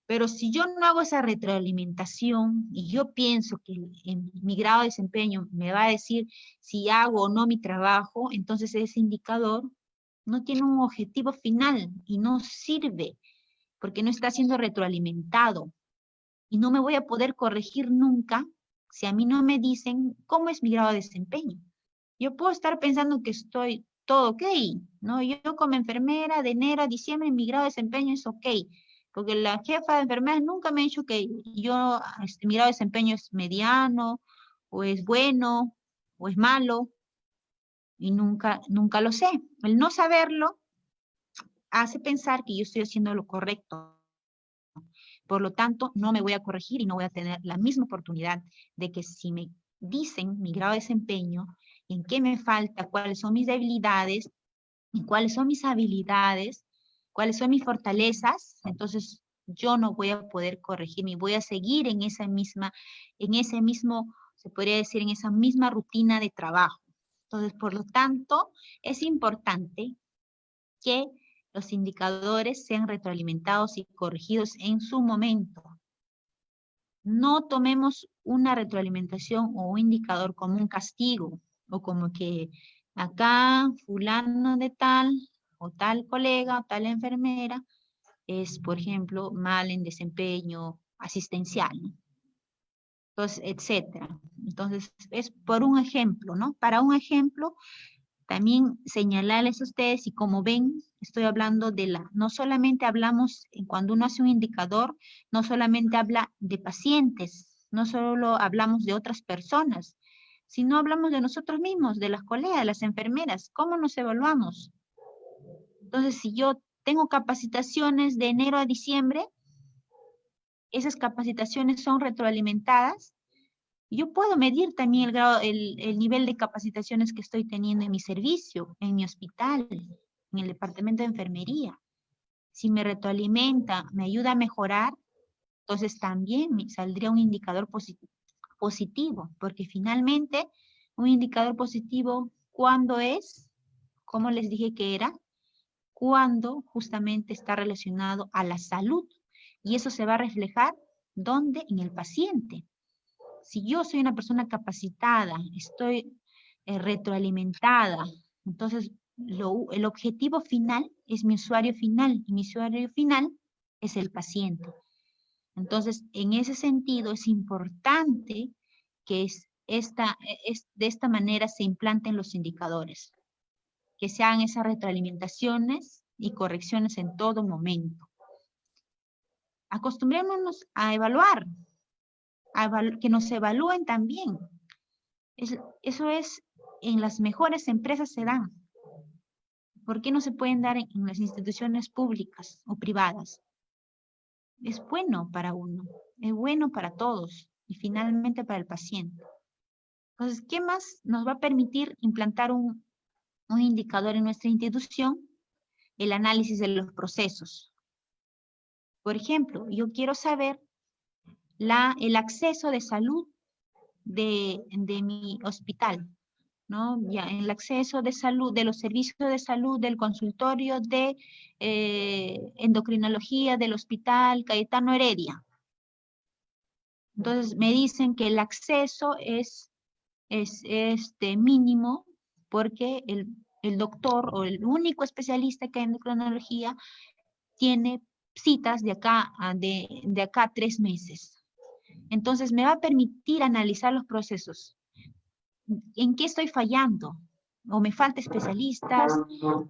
Pero si yo no hago esa retroalimentación y yo pienso que en mi grado de desempeño me va a decir si hago o no mi trabajo, entonces ese indicador no tiene un objetivo final y no sirve porque no está siendo retroalimentado. Y no me voy a poder corregir nunca si a mí no me dicen cómo es mi grado de desempeño. Yo puedo estar pensando que estoy todo ok, ¿no? Yo como enfermera de enero a diciembre mi grado de desempeño es ok, porque la jefa de enfermeras nunca me ha dicho que mi grado de desempeño es mediano, o es bueno, o es malo, y nunca lo sé. El no saberlo hace pensar que yo estoy haciendo lo correcto. Por lo tanto, no me voy a corregir y no voy a tener la misma oportunidad de que si me dicen mi grado de desempeño, en qué me falta, cuáles son mis debilidades, y cuáles son mis habilidades, cuáles son mis fortalezas, entonces yo no voy a poder corregirme, voy a seguir en ese mismo, se podría decir, en esa misma rutina de trabajo. Entonces, por lo tanto, es importante que los indicadores sean retroalimentados y corregidos en su momento. No tomemos una retroalimentación o un indicador como un castigo, o como que acá fulano de tal, o tal colega, o tal enfermera, es, por ejemplo, mal en desempeño asistencial, ¿no? Entonces, etcétera. Entonces, es por un ejemplo, ¿no? Para un ejemplo, también señalarles a ustedes, y como ven, estoy hablando no solamente hablamos, cuando uno hace un indicador, no solamente habla de pacientes, no solo hablamos de otras personas, sino hablamos de nosotros mismos, de las colegas, de las enfermeras, ¿cómo nos evaluamos? Entonces, si yo tengo capacitaciones de enero a diciembre, esas capacitaciones son retroalimentadas, yo puedo medir también el nivel de capacitaciones que estoy teniendo en mi servicio, en mi hospital, en el departamento de enfermería. Si me retroalimenta, me ayuda a mejorar, entonces también me saldría un indicador positivo, porque finalmente un indicador positivo, ¿cuándo es? ¿Cómo les dije que era? Cuando justamente está relacionado a la salud. Y eso se va a reflejar, ¿dónde? En el paciente. Si yo soy una persona capacitada, estoy retroalimentada, entonces el objetivo final es mi usuario final, y mi usuario final es el paciente. Entonces, en ese sentido, es importante que de esta manera se implanten los indicadores, que se hagan esas retroalimentaciones y correcciones en todo momento. Acostumbrémonos a evaluar, que nos evalúen también. Eso es, en las mejores empresas se dan. ¿Por qué no se pueden dar en las instituciones públicas o privadas? Es bueno para uno, es bueno para todos y finalmente para el paciente. Entonces, ¿qué más nos va a permitir implantar un indicador en nuestra institución? el análisis de los procesos. Por ejemplo, yo quiero saber el acceso de salud de mi hospital, ¿no? Ya, el acceso de salud, de los servicios de salud, del consultorio de endocrinología del hospital Cayetano Heredia. Entonces me dicen que el acceso es mínimo porque el doctor o el único especialista que hay en endocrinología tiene citas de acá a 3 meses. Entonces me va a permitir analizar los procesos. ¿En qué estoy fallando? O me falta especialistas,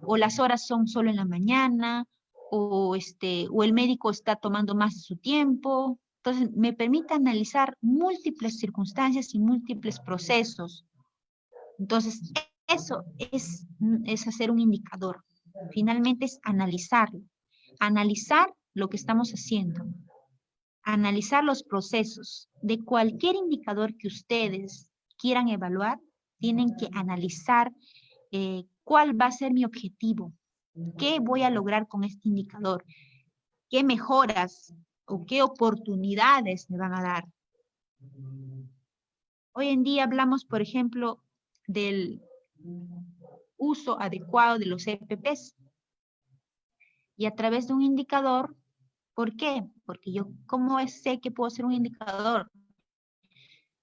o las horas son solo en la mañana, o el médico está tomando más de su tiempo. Entonces, me permite analizar múltiples circunstancias y múltiples procesos. Entonces, eso es hacer un indicador. Finalmente es analizarlo. Analizar lo que estamos haciendo. Analizar los procesos de cualquier indicador que ustedes quieran evaluar, tienen que analizar cuál va a ser mi objetivo, qué voy a lograr con este indicador, qué mejoras o qué oportunidades me van a dar. Hoy en día hablamos, por ejemplo, del uso adecuado de los EPPs. Y a través de un indicador, ¿por qué? Porque yo, ¿cómo sé que puedo ser un indicador?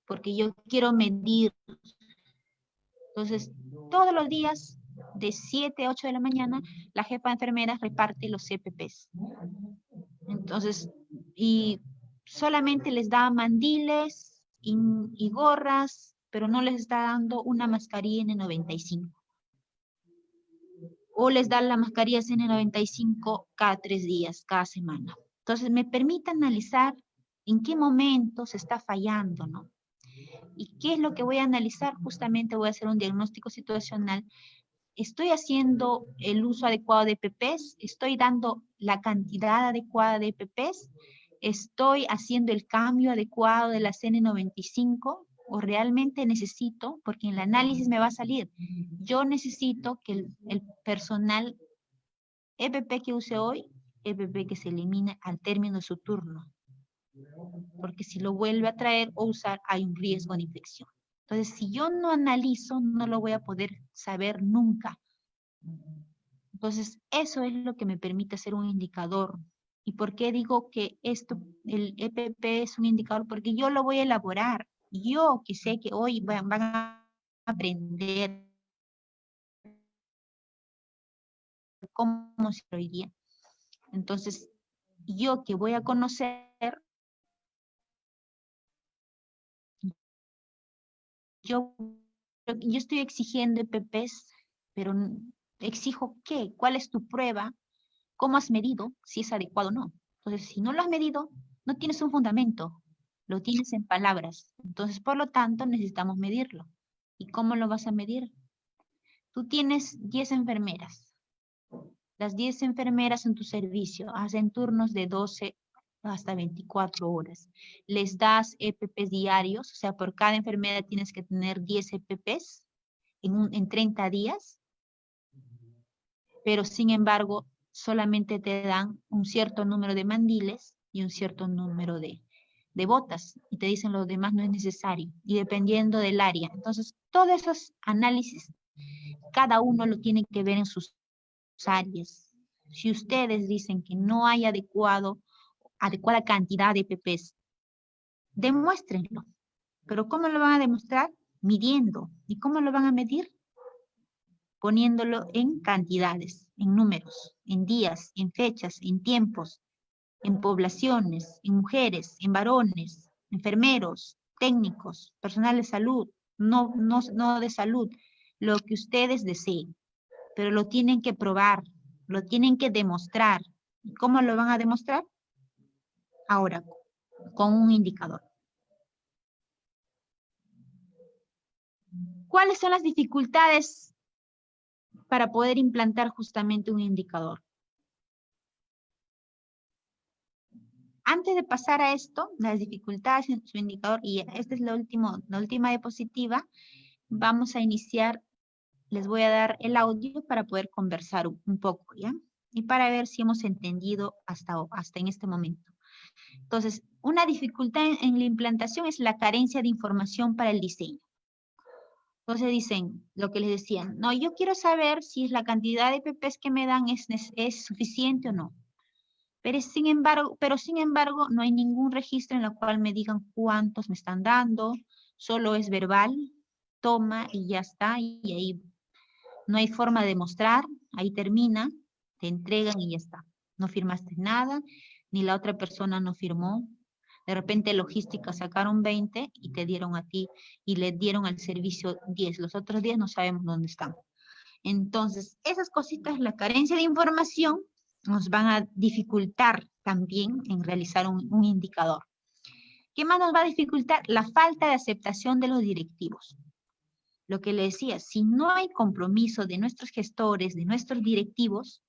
Porque yo quiero medir. Entonces, todos los días, de 7 a 8 de la mañana, la jefa de enfermeras reparte los EPPs. Entonces, y solamente les da mandiles y gorras, pero no les está dando una mascarilla N95. O les da la mascarilla N95 cada 3 días, cada semana. Entonces, me permite analizar en qué momento se está fallando, ¿no? ¿Y qué es lo que voy a analizar? Justamente voy a hacer un diagnóstico situacional. ¿Estoy haciendo el uso adecuado de EPPs? ¿Estoy dando la cantidad adecuada de EPPs? ¿Estoy haciendo el cambio adecuado de la N95? ¿O realmente necesito, porque en el análisis me va a salir, yo necesito que el personal EPP que use hoy, EPP que se elimine al término de su turno? Porque si lo vuelve a traer o usar, hay un riesgo de infección. Entonces, si yo no analizo, no lo voy a poder saber nunca. Entonces, eso es lo que me permite hacer un indicador. ¿Y por qué digo que el EPP es un indicador? Porque yo lo voy a elaborar. Yo que sé que hoy van a aprender cómo se lo iría. Entonces, yo que voy a conocer, yo estoy exigiendo EPPs, pero exijo ¿qué? ¿Cuál es tu prueba? ¿Cómo has medido si es adecuado o no? Entonces, si no lo has medido, no tienes un fundamento, lo tienes en palabras. Entonces, por lo tanto, necesitamos medirlo. ¿Y cómo lo vas a medir? Tú tienes 10 enfermeras. Las 10 enfermeras en tu servicio hacen turnos de 12 hasta 24 horas. Les das EPPs diarios, o sea, por cada enfermera tienes que tener 10 EPPs en 30 días, pero sin embargo, solamente te dan un cierto número de mandiles y un cierto número de botas, y te dicen lo demás no es necesario, y dependiendo del área. Entonces, todos esos análisis, cada uno lo tiene que ver en sus áreas. Si ustedes dicen que no hay adecuada cantidad de EPPs, demuéstrenlo. ¿Pero cómo lo van a demostrar? Midiendo. ¿Y cómo lo van a medir? Poniéndolo en cantidades, en números, en días, en fechas, en tiempos, en poblaciones, en mujeres, en varones, enfermeros, técnicos, personal de salud, no de salud, lo que ustedes deseen, pero lo tienen que probar, lo tienen que demostrar. ¿Cómo lo van a demostrar? Ahora, con un indicador. ¿Cuáles son las dificultades para poder implantar justamente un indicador? Antes de pasar a esto, las dificultades en su indicador, y esta es la última diapositiva, vamos a iniciar, les voy a dar el audio para poder conversar un poco, ¿ya? y para ver si hemos entendido hasta en este momento. Entonces, una dificultad en la implantación es la carencia de información para el diseño. Entonces dicen, lo que les decían, no, yo quiero saber si la cantidad de PPs que me dan es suficiente o no. Pero sin embargo, no hay ningún registro en el cual me digan cuántos me están dando, solo es verbal, toma y ya está, y ahí no hay forma de mostrar, ahí termina, te entregan y ya está. No firmaste nada, ni la otra persona no firmó. De repente logística sacaron 20 y te dieron a ti y le dieron al servicio 10. Los otros 10 no sabemos dónde están. Entonces, esas cositas, la carencia de información, nos van a dificultar también en realizar un indicador. ¿Qué más nos va a dificultar? La falta de aceptación de los directivos. Lo que le decía, si no hay compromiso de nuestros gestores, de nuestros directivos,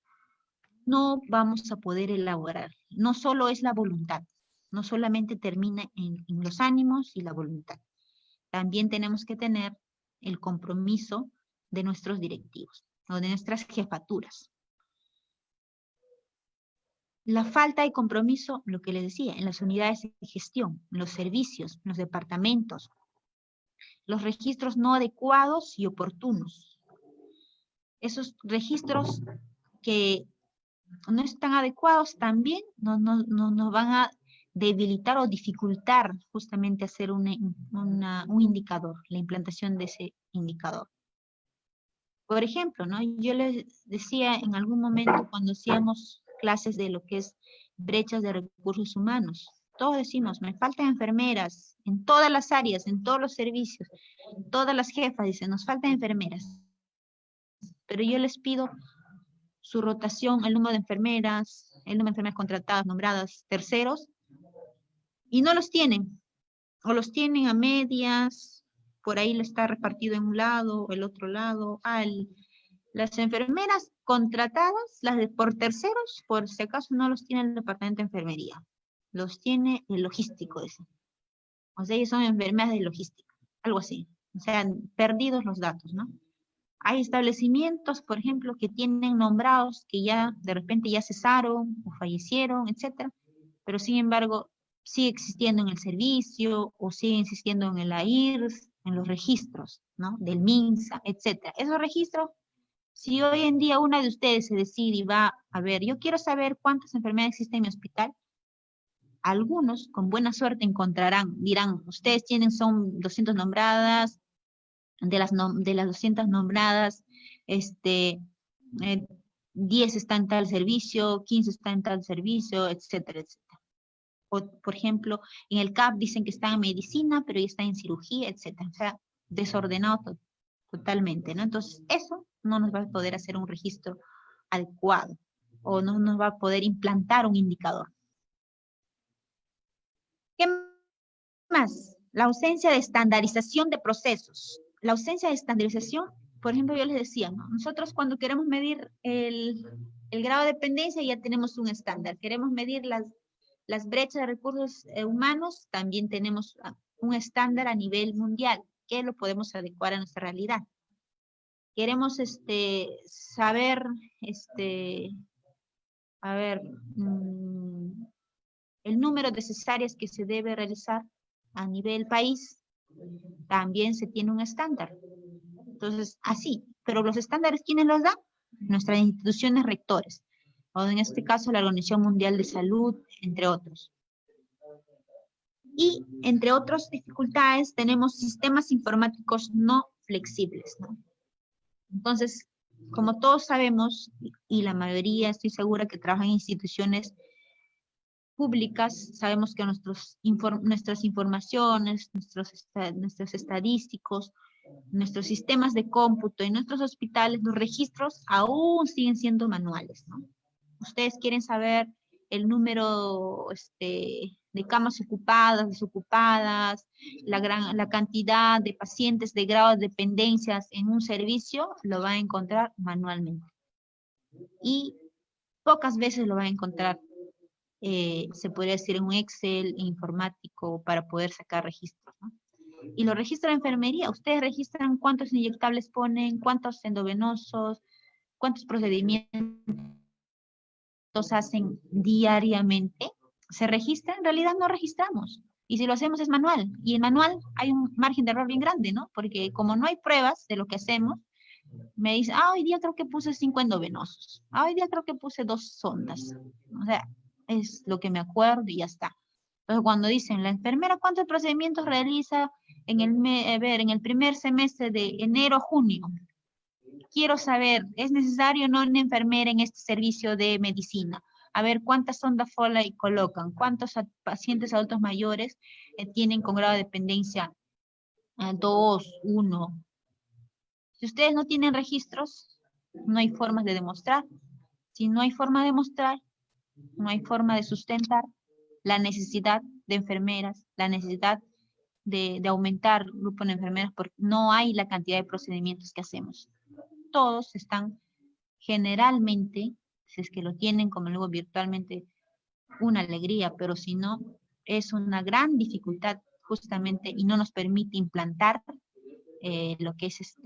no vamos a poder elaborar. No solo es la voluntad, no solamente termina en los ánimos y la voluntad. También tenemos que tener el compromiso de nuestros directivos o de nuestras jefaturas. La falta de compromiso, lo que les decía, en las unidades de gestión, en los servicios, en los departamentos, los registros no adecuados y oportunos. Esos registros que no están adecuados también nos van a debilitar o dificultar justamente hacer un indicador, la implantación de ese indicador. Por ejemplo, ¿no? Yo les decía en algún momento cuando hacíamos clases de lo que es brechas de recursos humanos, todos decimos, me faltan enfermeras en todas las áreas, en todos los servicios, todas las jefas dicen, nos faltan enfermeras. Pero yo les pido su rotación, el número de enfermeras, el número de enfermeras contratadas, nombradas, terceros, y no los tienen, o los tienen a medias, por ahí lo está repartido en un lado, el otro lado, las enfermeras contratadas, por terceros, por si acaso no los tiene el departamento de enfermería, los tiene el logístico, dicen. O sea, ellos son enfermeras de logística, algo así, o sea, perdidos los datos, ¿no? Hay establecimientos, por ejemplo, que tienen nombrados que ya de repente ya cesaron o fallecieron, etcétera, pero sin embargo sigue existiendo en el servicio o sigue existiendo en el AIRS, en los registros, ¿no? Del MINSA, etcétera. Esos registros, si hoy en día una de ustedes se decide y va a ver, yo quiero saber cuántas enfermedades existen en mi hospital, algunos con buena suerte encontrarán, dirán, ustedes son 200 nombradas, de las 200 nombradas, 10 están en tal servicio, 15 están en tal servicio, etcétera, etcétera. O, por ejemplo, en el CAP dicen que están en medicina, pero ya están en cirugía, etcétera. O sea, desordenado totalmente, ¿no? Entonces, eso no nos va a poder hacer un registro adecuado, o no nos va a poder implantar un indicador. ¿Qué más? La ausencia de estandarización de procesos. La ausencia de estandarización, por ejemplo, yo les decía, ¿no? Nosotros cuando queremos medir el grado de dependencia ya tenemos un estándar. Queremos medir las brechas de recursos humanos, también tenemos un estándar a nivel mundial, que lo podemos adecuar a nuestra realidad. Queremos saber, a ver, el número de cesáreas que se debe realizar a nivel país, también se tiene un estándar. Entonces, así, pero los estándares, ¿quiénes los dan? Nuestras instituciones rectores, o en este caso la Organización Mundial de Salud, entre otros. Y, entre otras dificultades, tenemos sistemas informáticos no flexibles, ¿no? Entonces, como todos sabemos, y la mayoría estoy segura que trabajan en instituciones públicas, sabemos que nuestras informaciones, nuestros estadísticos, nuestros sistemas de cómputo en nuestros hospitales, los registros aún siguen siendo manuales, ¿no? Ustedes quieren saber el número de camas ocupadas, desocupadas, la cantidad de pacientes de grado de dependencias en un servicio, lo van a encontrar manualmente. Y pocas veces lo van a encontrar, se podría decir, en un Excel informático para poder sacar registros, ¿no? Y los registros de enfermería, ustedes registran cuántos inyectables ponen, cuántos endovenosos, cuántos procedimientos hacen diariamente? ¿Se registra? En realidad no registramos. Y si lo hacemos es manual. Y en manual hay un margen de error bien grande, ¿no? Porque como no hay pruebas de lo que hacemos, me dice, hoy día creo que puse 5 endovenosos. Hoy día creo que puse 2 sondas. O sea, es lo que me acuerdo y ya está. Entonces, cuando dicen, la enfermera, ¿cuántos procedimientos realiza en en el primer semestre de enero a junio? Quiero saber, ¿es necesario o no una enfermera en este servicio de medicina? A ver, ¿cuántas sondas Foley colocan? ¿Cuántos pacientes adultos mayores tienen con grado de dependencia 2, 1? Si ustedes no tienen registros, no hay formas de demostrar. Si no hay forma de demostrar, no hay forma de sustentar la necesidad de enfermeras, la necesidad de aumentar el grupo de enfermeras, porque no hay la cantidad de procedimientos que hacemos. Todos están generalmente, si es que lo tienen como luego virtualmente, una alegría, pero si no, es una gran dificultad justamente y no nos permite implantar lo que es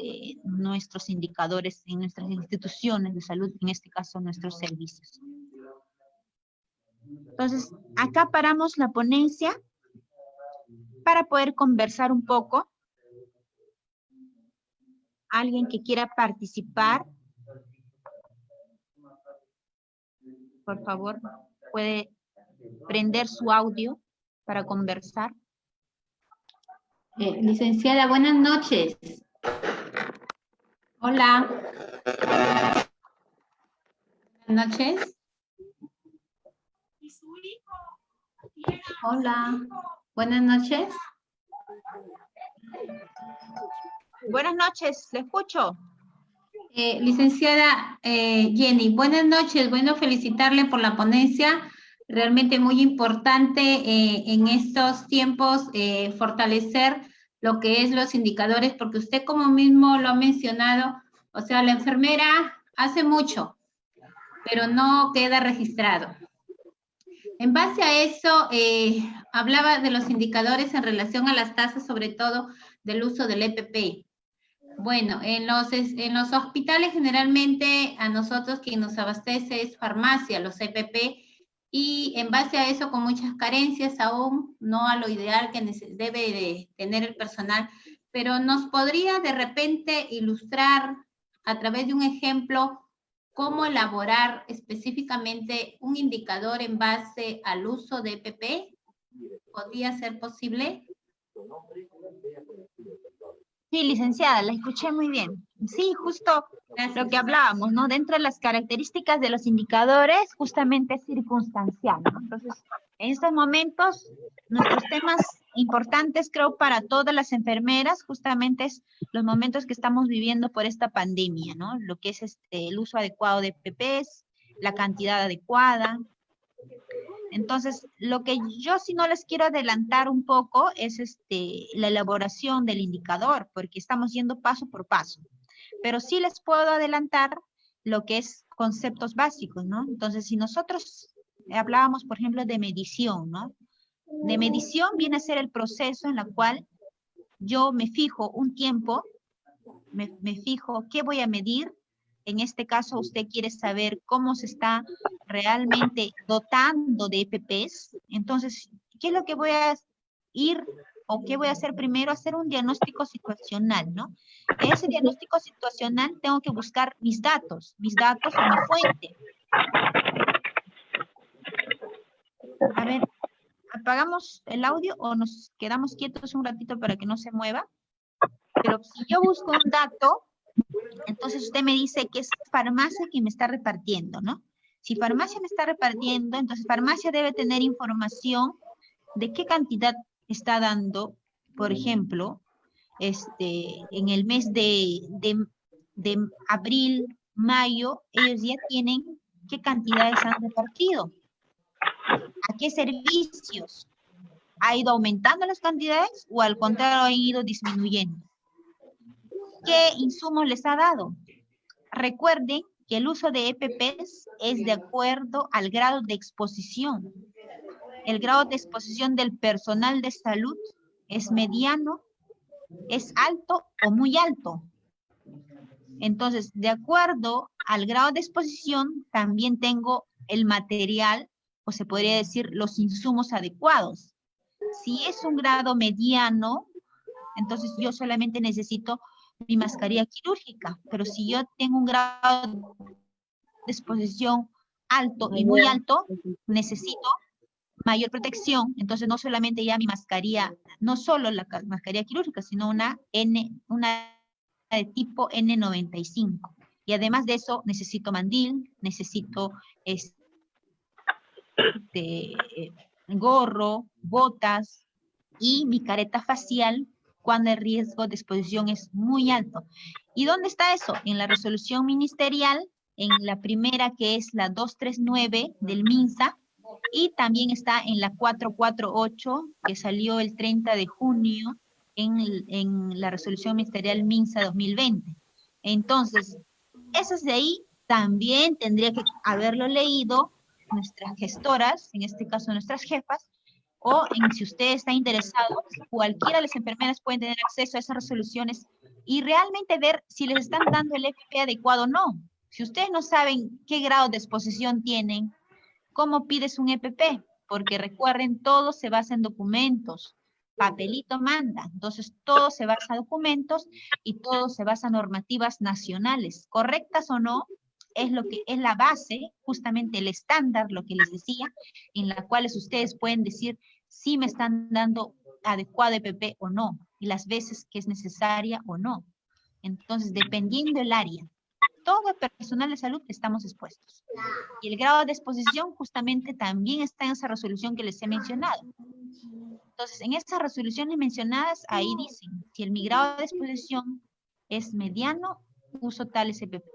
nuestros indicadores en nuestras instituciones de salud, en este caso nuestros servicios. Entonces, acá paramos la ponencia para poder conversar un poco. Alguien que quiera participar, por favor, puede prender su audio para conversar. Licenciada, buenas noches. Hola. Buenas noches. Hola. Buenas noches. Buenas noches, le escucho. Licenciada Jenny, buenas noches. Bueno, felicitarle por la ponencia. Realmente muy importante en estos tiempos fortalecer lo que es los indicadores, porque usted como mismo lo ha mencionado, o sea, la enfermera hace mucho, pero no queda registrado. En base a eso, hablaba de los indicadores en relación a las tasas, sobre todo del uso del EPP. Bueno, en los hospitales generalmente a nosotros quien nos abastece es farmacia, los EPP, y en base a eso con muchas carencias aún, no a lo ideal que debe de tener el personal, pero nos podría de repente ilustrar a través de un ejemplo cómo elaborar específicamente un indicador en base al uso de EPP. ¿Podría ser posible? Sí, licenciada, la escuché muy bien. Sí, justo Gracias. lo que hablábamos, ¿no? Dentro de las características de los indicadores, justamente es circunstancial, ¿no? Entonces, en estos momentos, nuestros temas importantes, creo, para todas las enfermeras, justamente es los momentos que estamos viviendo por esta pandemia, ¿no? Lo que es el uso adecuado de PPs, la cantidad adecuada. Entonces, lo que yo sí no les quiero adelantar un poco es la elaboración del indicador, porque estamos yendo paso por paso. Pero sí les puedo adelantar lo que es conceptos básicos, ¿no? Entonces, si nosotros hablábamos, por ejemplo, de medición, ¿no? De medición viene a ser el proceso en el cual yo me fijo un tiempo, me fijo qué voy a medir. En este caso, usted quiere saber cómo se está realmente dotando de EPPs. Entonces, ¿qué es lo que voy a ir o qué voy a hacer primero? Hacer un diagnóstico situacional, ¿no? En ese diagnóstico situacional tengo que buscar mis datos o mi fuente. A ver, ¿apagamos el audio o nos quedamos quietos un ratito para que no se mueva? Pero si yo busco un dato, entonces usted me dice que es farmacia quien me está repartiendo, ¿no? Si farmacia me está repartiendo, entonces farmacia debe tener información de qué cantidad está dando, por ejemplo, en el mes de abril, mayo, ellos ya tienen qué cantidades han repartido, a qué servicios. ¿Ha ido aumentando las cantidades o al contrario ha ido disminuyendo? ¿Qué insumos les ha dado? Recuerden que el uso de EPPs es de acuerdo al grado de exposición. El grado de exposición del personal de salud es mediano, es alto o muy alto. Entonces, de acuerdo al grado de exposición, también tengo el material, o se podría decir los insumos adecuados. Si es un grado mediano, entonces yo solamente necesito mi mascarilla quirúrgica, pero si yo tengo un grado de exposición alto y muy alto, necesito mayor protección, entonces no solamente ya mi mascarilla, no solo la mascarilla quirúrgica, sino una de tipo N95. Y además de eso, necesito mandil, necesito gorro, botas y mi careta facial cuando el riesgo de exposición es muy alto. ¿Y dónde está eso? En la resolución ministerial, en la primera que es la 239 del MINSA, y también está en la 448 que salió el 30 de junio en la resolución ministerial MINSA 2020. Entonces, esas de ahí también tendría que haberlo leído nuestras gestoras, en este caso nuestras jefas, o si usted está interesado, cualquiera de las enfermeras pueden tener acceso a esas resoluciones y realmente ver si les están dando el FP adecuado o no. Si ustedes no saben qué grado de exposición tienen, ¿cómo pides un EPP? Porque recuerden, todo se basa en documentos. Papelito manda. Entonces, todo se basa en documentos y todo se basa en normativas nacionales. ¿Correctas o no? Es lo que es la base, justamente el estándar, lo que les decía, en la cual ustedes pueden decir si me están dando adecuado EPP o no, y las veces que es necesaria o no. Entonces, dependiendo del área, todo el personal de salud estamos expuestos. Y el grado de exposición justamente también está en esa resolución que les he mencionado. Entonces, en esas resoluciones mencionadas, ahí dicen, si mi grado de exposición es mediano, uso tales EPP.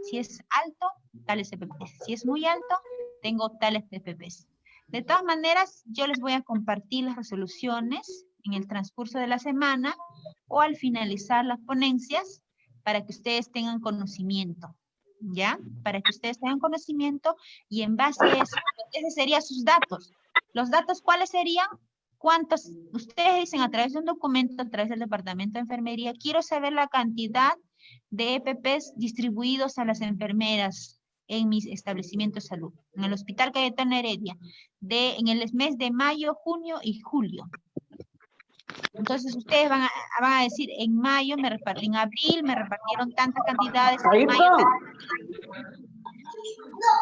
Si es alto, tales EPP. Si es muy alto, tengo tales EPPs. De todas maneras, yo les voy a compartir las resoluciones en el transcurso de la semana o al finalizar las ponencias para que ustedes tengan conocimiento. ¿Ya? Para que ustedes tengan conocimiento y en base a eso, esos serían sus datos. ¿Los datos cuáles serían? ¿Cuántos? Ustedes dicen a través de un documento, a través del Departamento de Enfermería, quiero saber la cantidad de EPPs distribuidos a las enfermeras en mis establecimientos de salud. En el Hospital Cayetano Heredia, en el mes de mayo, junio y julio. Entonces ustedes van a decir, en mayo en abril me repartieron tantas cantidades, en mayo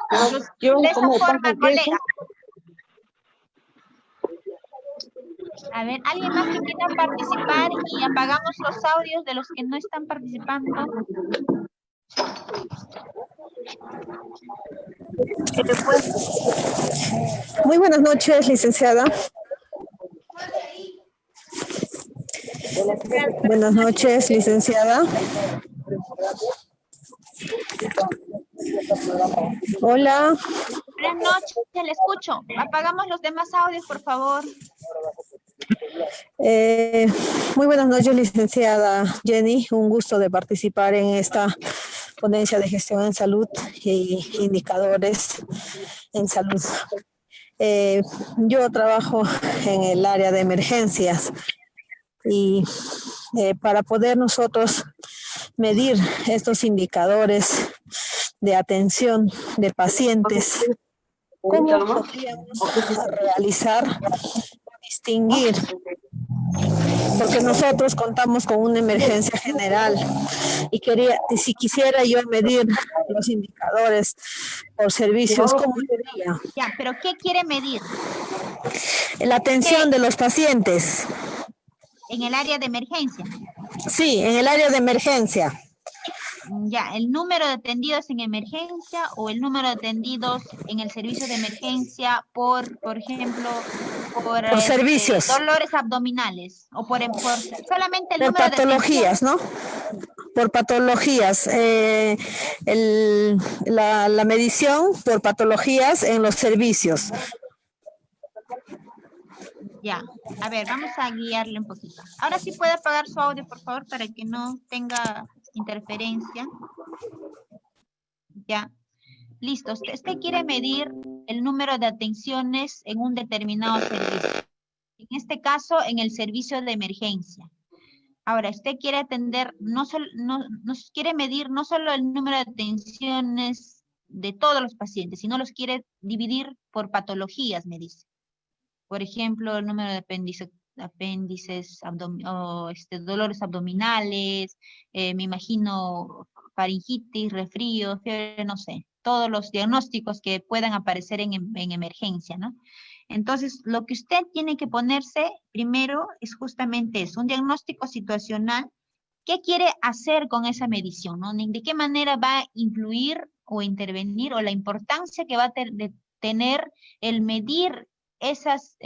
tantas. De esa forma, colega. A ver, ¿alguien más que quiera participar y apagamos los audios de los que no están participando? Muy buenas noches, licenciada. Buenas noches, licenciada. Hola. Buenas noches, le escucho. Apagamos los demás audios, por favor. Muy buenas noches, licenciada Jenny. Un gusto de participar en esta ponencia de gestión en salud y indicadores en salud. Yo trabajo en el área de emergencias y para poder nosotros medir estos indicadores de atención de pacientes, ¿cómo podríamos realizar o distinguir? Porque nosotros contamos con una emergencia general y si quisiera yo medir los indicadores por servicios, ¿cómo sería? Ya, pero ¿qué quiere medir? La atención de los pacientes. ¿En el área de emergencia? Sí, en el área de emergencia. Ya, el número de atendidos en emergencia o el número de atendidos en el servicio de emergencia por ejemplo, por servicios. Dolores abdominales o por solamente el por número patologías, de ¿no? Por patologías, la medición por patologías en los servicios. Ya, a ver, vamos a guiarle un poquito. Ahora sí puede apagar su audio, por favor, para que no tenga interferencia. Ya, listo. Usted quiere medir el número de atenciones en un determinado servicio. En este caso, en el servicio de emergencia. Ahora, usted quiere atender, quiere medir no solo el número de atenciones de todos los pacientes, sino los quiere dividir por patologías, me dice. Por ejemplo, el número de apéndices, dolores abdominales, me imagino faringitis, resfrío, fiebre, no sé, todos los diagnósticos que puedan aparecer en emergencia, ¿no? Entonces, lo que usted tiene que ponerse primero es justamente eso, un diagnóstico situacional. ¿Qué quiere hacer con esa medición, ¿no? ¿De qué manera va a influir o intervenir, o la importancia que va a tener el medir esas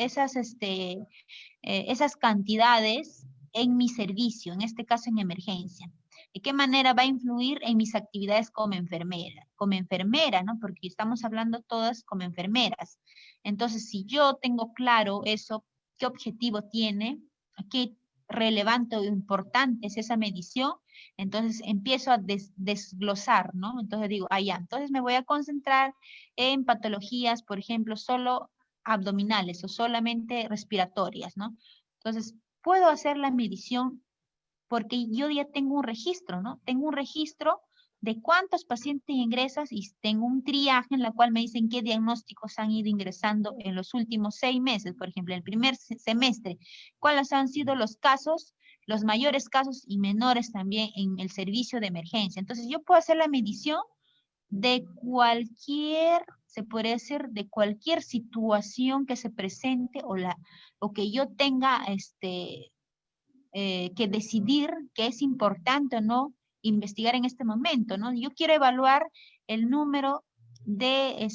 cantidades en mi servicio, en este caso en emergencia? ¿De qué manera va a influir en mis actividades como enfermera, ¿no? Porque estamos hablando todas como enfermeras. Entonces, si yo tengo claro eso, qué objetivo tiene, qué relevante o importante es esa medición, entonces empiezo a desglosar, ¿no? Entonces digo, ya, entonces me voy a concentrar en patologías, por ejemplo, solo abdominales o solamente respiratorias, ¿no? Entonces, puedo hacer la medición porque yo ya tengo un registro, ¿no? Tengo un registro de cuántos pacientes ingresan y tengo un triaje en la cual me dicen qué diagnósticos han ido ingresando en los últimos 6 meses, por ejemplo, en el primer semestre, cuáles han sido los casos, los mayores casos y menores también en el servicio de emergencia. Entonces, yo puedo hacer la medición de cualquier, se puede decir, de cualquier situación que se presente o que yo tenga que decidir que es importante o no investigar en este momento, ¿no? Yo quiero evaluar el número de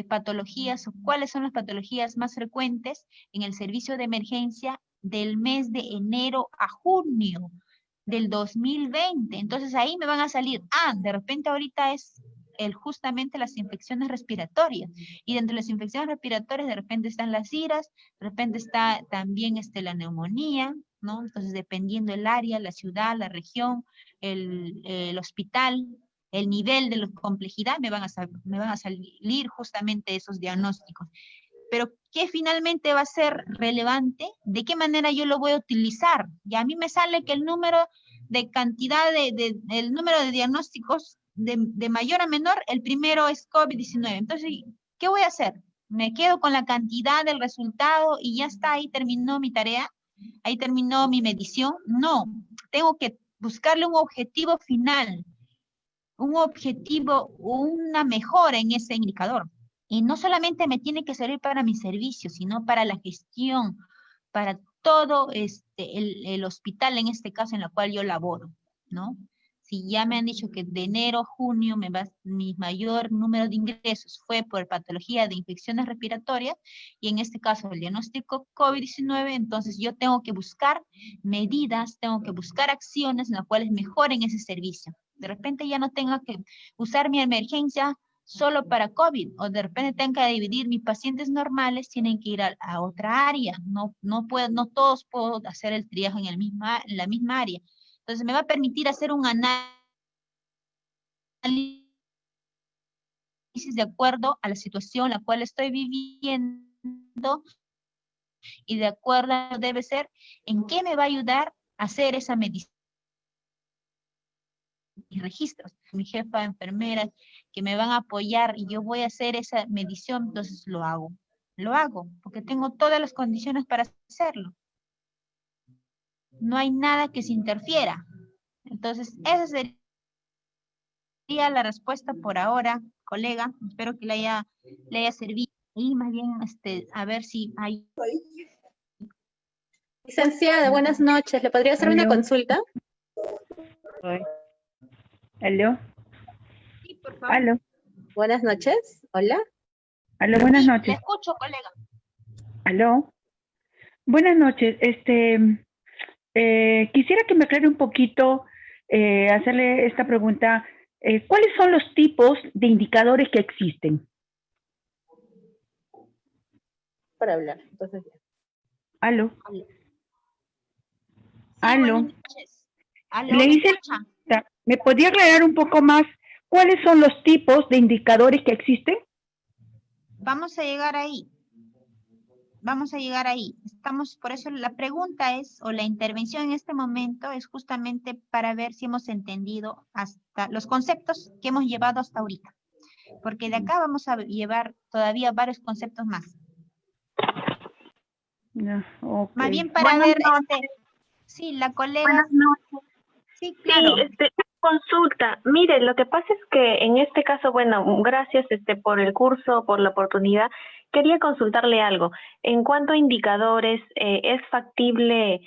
patologías o cuáles son las patologías más frecuentes en el servicio de emergencia del mes de enero a junio del 2020. Entonces ahí me van a salir, de repente ahorita es justamente las infecciones respiratorias. Y dentro de las infecciones respiratorias de repente están las iras, de repente está también la neumonía, ¿no? Entonces, dependiendo el área, la ciudad, la región, el hospital, el nivel de complejidad, me van a salir justamente esos diagnósticos. Pero, ¿qué finalmente va a ser relevante? ¿De qué manera yo lo voy a utilizar? Y a mí me sale que el número de cantidad el número de diagnósticos de mayor a menor, el primero es COVID-19. Entonces, ¿qué voy a hacer? ¿Me quedo con la cantidad del resultado y ya está, ahí terminó mi tarea? ¿Ahí terminó mi medición? No, tengo que buscarle un objetivo final, un objetivo, una mejora en ese indicador. Y no solamente me tiene que servir para mi servicio, sino para la gestión, para todo el hospital, en este caso en el cual yo laboro, ¿no? Si ya me han dicho que de enero a junio mi mayor número de ingresos fue por patología de infecciones respiratorias, y en este caso el diagnóstico COVID-19, entonces yo tengo que buscar medidas, tengo que buscar acciones en las cuales mejoren ese servicio. De repente ya no tenga que usar mi emergencia solo para COVID, o de repente tenga que dividir mis pacientes normales, tienen que ir a otra área. No todos puedo hacer el triaje en la misma área. Entonces me va a permitir hacer un análisis de acuerdo a la situación la cual estoy viviendo, y de acuerdo a debe ser en qué me va a ayudar a hacer esa medicina. Mis registros, mi jefa de enfermeras que me van a apoyar y yo voy a hacer esa medición, entonces lo hago, porque tengo todas las condiciones para hacerlo. No hay nada que se interfiera. Entonces, esa sería la respuesta por ahora, colega. Espero que le haya servido. Y más bien, a ver si hay... Licenciada, buenas noches. ¿Le podría hacer una consulta? ¿Aló? Sí, por favor. ¿Aló? Buenas noches. Hola. ¿Aló? Buenas Sí, noches. le escucho, colega. ¿Aló? Buenas noches. Quisiera que me aclare un poquito, hacerle esta pregunta. ¿Cuáles son los tipos de indicadores que existen? Para hablar. Entonces, ¿Aló? Sí, ¿Aló? buenas noches. ¿Aló? Le ¿Me hice escucha? ¿Me podría aclarar un poco más cuáles son los tipos de indicadores que existen? Vamos a llegar ahí. Vamos a llegar ahí. Por eso la pregunta es, o la intervención en este momento es justamente para ver si hemos entendido hasta los conceptos que hemos llevado hasta ahorita. porque de acá vamos a llevar todavía varios conceptos más. Ya, ok. Más bien para ver, sí, la colega, Buenas noches. sí, claro. Sí, consulta. Mire, lo que pasa es que en este caso, bueno, gracias por el curso, por la oportunidad. Quería consultarle algo. En cuanto a indicadores, ¿es factible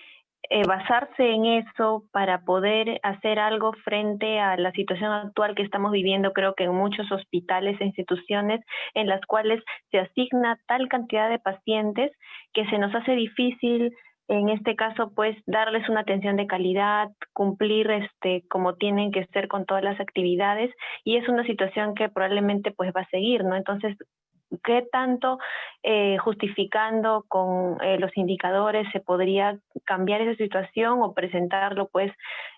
basarse en eso para poder hacer algo frente a la situación actual que estamos viviendo? Creo que en muchos hospitales e instituciones en las cuales se asigna tal cantidad de pacientes que se nos hace difícil, en este caso, pues, darles una atención de calidad, cumplir como tienen que ser con todas las actividades, y es una situación que probablemente pues va a seguir, ¿no? Entonces, ¿qué tanto justificando con los indicadores se podría cambiar esa situación o presentarlo pues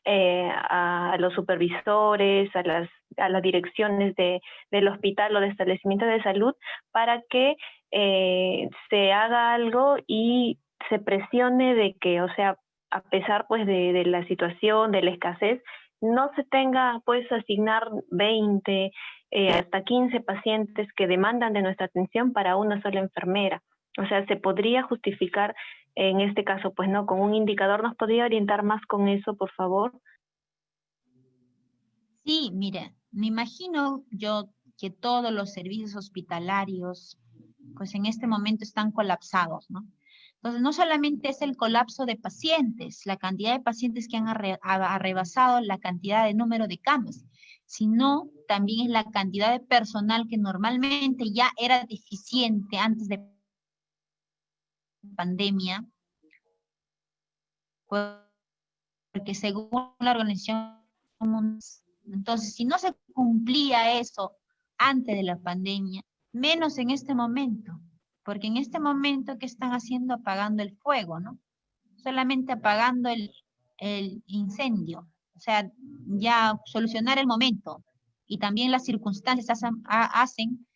a los supervisores, a las direcciones del hospital o de establecimiento de salud para que se haga algo y se presione de que, o sea, a pesar pues de la situación, de la escasez, no se tenga pues asignar 20 hasta 15 pacientes que demandan de nuestra atención para una sola enfermera. O sea, se podría justificar en este caso, pues no, con un indicador. ¿Nos podría orientar más con eso, por favor? Sí, mire, me imagino yo que todos los servicios hospitalarios, pues en este momento están colapsados, ¿no? Entonces, no solamente es el colapso de pacientes, la cantidad de pacientes que han rebasado la cantidad de número de camas, sino también es la cantidad de personal que normalmente ya era deficiente antes de pandemia, porque según la Organización Mundial, entonces, si no se cumplía eso antes de la pandemia, menos en este momento, porque en este momento, ¿qué están haciendo? Apagando el fuego, ¿no? Solamente apagando el incendio, o sea, ya solucionar el momento. Y también las circunstancias hacen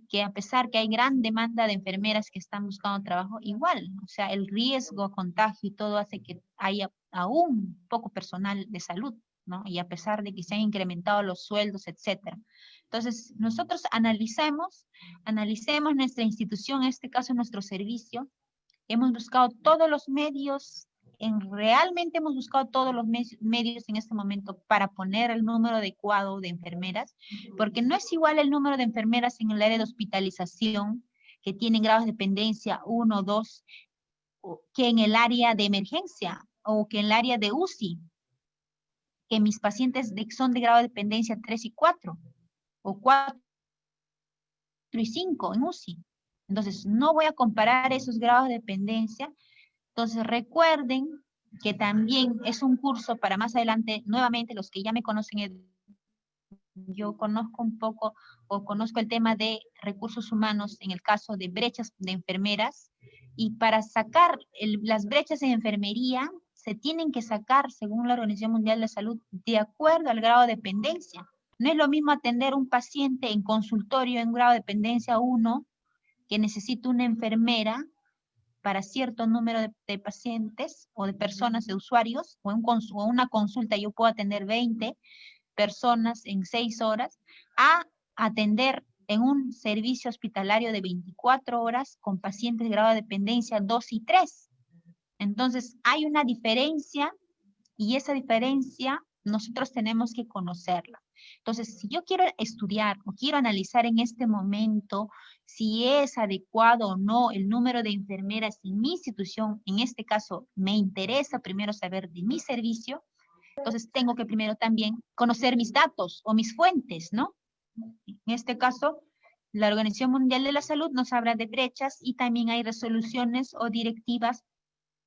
que a pesar que hay gran demanda de enfermeras que están buscando trabajo, igual, o sea, el riesgo, contagio y todo hace que haya aún poco personal de salud, ¿no? Y a pesar de que se han incrementado los sueldos, etcétera. Entonces, nosotros analicemos nuestra institución, en este caso nuestro servicio, hemos buscado todos los medios, realmente hemos buscado todos los medios en este momento para poner el número adecuado de enfermeras, porque no es igual el número de enfermeras en el área de hospitalización, que tienen grados de dependencia 1 o 2, que en el área de emergencia o que en el área de UCI, que mis pacientes son de grado de dependencia 3 y 4, o 4 y 5 en UCI. Entonces, no voy a comparar esos grados de dependencia. Entonces, recuerden que también es un curso para más adelante, nuevamente, los que ya me conocen, yo conozco un poco o conozco el tema de recursos humanos en el caso de brechas de enfermeras, y para sacar las brechas en enfermería se tienen que sacar, según la Organización Mundial de Salud, de acuerdo al grado de dependencia. No es lo mismo atender un paciente en consultorio en grado de dependencia 1, que necesita una enfermera para cierto número de pacientes o de personas, de usuarios, o una consulta yo puedo atender 20 personas en 6 horas, a atender en un servicio hospitalario de 24 horas con pacientes de grado de dependencia 2 y 3. Entonces, hay una diferencia y esa diferencia nosotros tenemos que conocerla. Entonces, si yo quiero estudiar o quiero analizar en este momento si es adecuado o no el número de enfermeras en mi institución, en este caso me interesa primero saber de mi servicio, entonces tengo que primero también conocer mis datos o mis fuentes, ¿no? En este caso, la Organización Mundial de la Salud nos habla de brechas y también hay resoluciones o directivas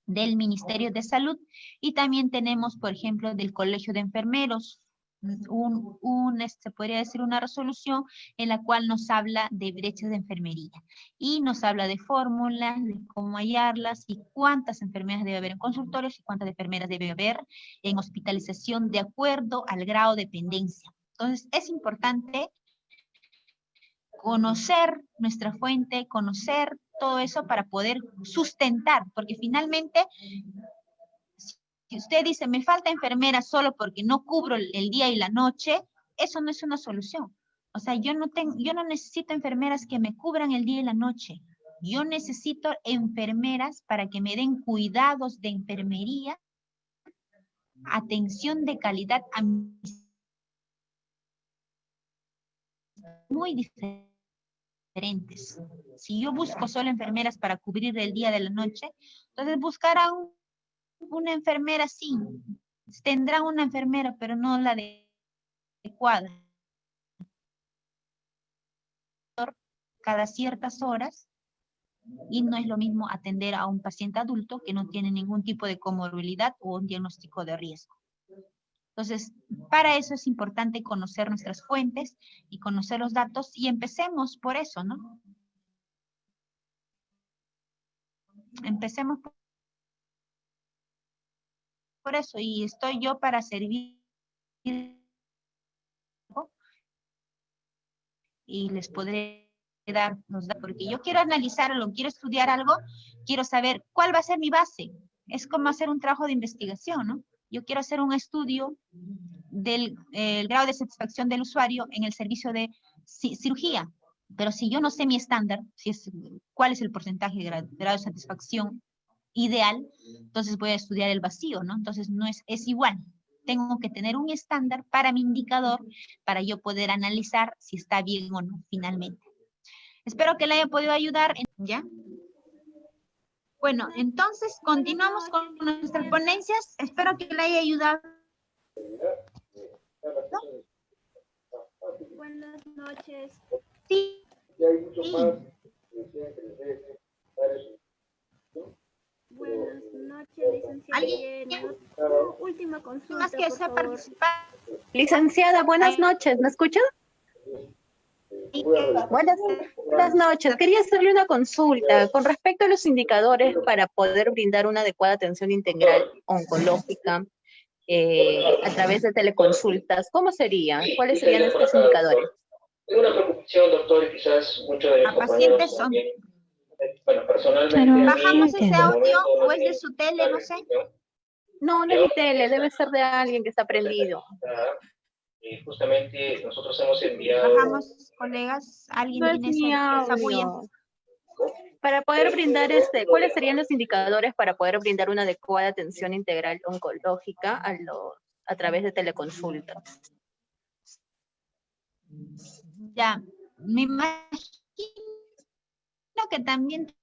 del Ministerio de Salud, y también tenemos, por ejemplo, del Colegio de Enfermeros, se podría decir una resolución en la cual nos habla de brechas de enfermería y nos habla de fórmulas, de cómo hallarlas y cuántas enfermeras debe haber en consultorios y cuántas enfermeras debe haber en hospitalización de acuerdo al grado de dependencia. Entonces, es importante conocer nuestra fuente, conocer todo eso para poder sustentar, porque finalmente, si usted dice, me falta enfermera solo porque no cubro el día y la noche, eso no es una solución. O sea, yo no necesito enfermeras que me cubran el día y la noche. Yo necesito enfermeras para que me den cuidados de enfermería, atención de calidad a mis muy diferentes. Si yo busco solo enfermeras para cubrir el día de la noche, entonces buscarán una enfermera, sí, tendrán una enfermera, pero no la adecuada. Cada ciertas horas, y no es lo mismo atender a un paciente adulto que no tiene ningún tipo de comorbilidad o un diagnóstico de riesgo. Entonces, para eso es importante conocer nuestras fuentes y conocer los datos, y empecemos por eso, ¿no? Empecemos por eso, y estoy yo para servir y les podré dar los datos, porque yo quiero analizar algo, quiero estudiar algo, quiero saber cuál va a ser mi base. Es como hacer un trabajo de investigación, ¿no? Yo quiero hacer un estudio del grado de satisfacción del usuario en el servicio de cirugía, pero si yo no sé mi estándar, cuál es el porcentaje de grado de satisfacción ideal, entonces voy a estudiar el vacío, ¿no? Entonces no es igual. Tengo que tener un estándar para mi indicador, para yo poder analizar si está bien o no finalmente. Espero que le haya podido ayudar, ¿ya? Bueno, entonces continuamos con nuestras ponencias. Espero que le haya ayudado. ¿No? Buenas noches. Sí. Buenas noches, licenciada Jenny. Última consulta, Más que por desea favor. participar. Licenciada, buenas noches. ¿Me escucha? Buenas noches. Quería hacerle una consulta con respecto a los indicadores para poder brindar una adecuada atención integral oncológica a través de teleconsultas. ¿Cómo sería? ¿Cuáles serían estos indicadores? Tengo una preocupación, doctor, y quizás muchos de mis A compañeros pacientes son. también. Bueno, personalmente... ¿Bajamos ese audio o es de su tele? No sé. No, no es mi tele, debe ser de alguien que está prendido. Justamente nosotros hemos enviado... Bajamos, colegas, alguien No es tiene mi esa bulla. audio. Para poder brindar ¿cuáles serían los indicadores para poder brindar una adecuada atención integral oncológica a través de teleconsultas? Ya, me imagino que también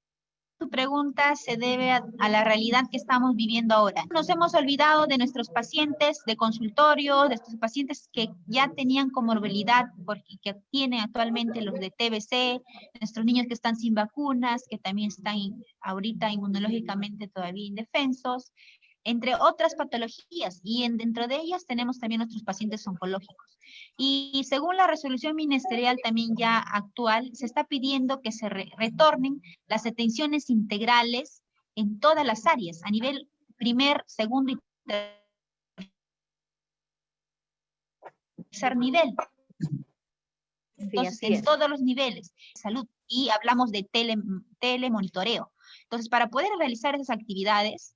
tu pregunta se debe a la realidad que estamos viviendo ahora. Nos hemos olvidado de nuestros pacientes de consultorio, de estos pacientes que ya tenían comorbilidad, porque que tienen actualmente los de TBC, nuestros niños que están sin vacunas, que también están ahorita inmunológicamente todavía indefensos, entre otras patologías, y dentro de ellas tenemos también nuestros pacientes oncológicos. Y según la resolución ministerial también ya actual, se está pidiendo que se retornen las atenciones integrales en todas las áreas, a nivel primer, segundo y tercer nivel. Entonces, en todos los niveles de salud, y hablamos de telemonitoreo. Entonces, para poder realizar esas actividades,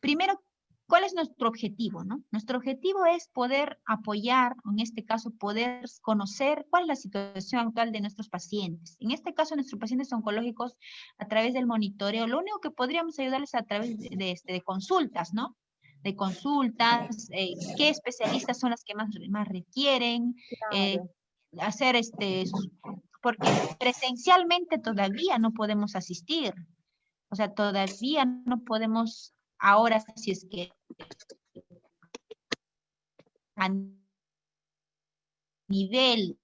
primero, ¿cuál es nuestro objetivo, no? Nuestro objetivo es poder apoyar, en este caso, poder conocer cuál es la situación actual de nuestros pacientes. En este caso, nuestros pacientes oncológicos, a través del monitoreo, lo único que podríamos ayudarles a través de consultas, ¿no? De consultas, qué especialistas son las que más requieren, hacer porque presencialmente todavía no podemos asistir. O sea, todavía no podemos, ahora si es que a nivel,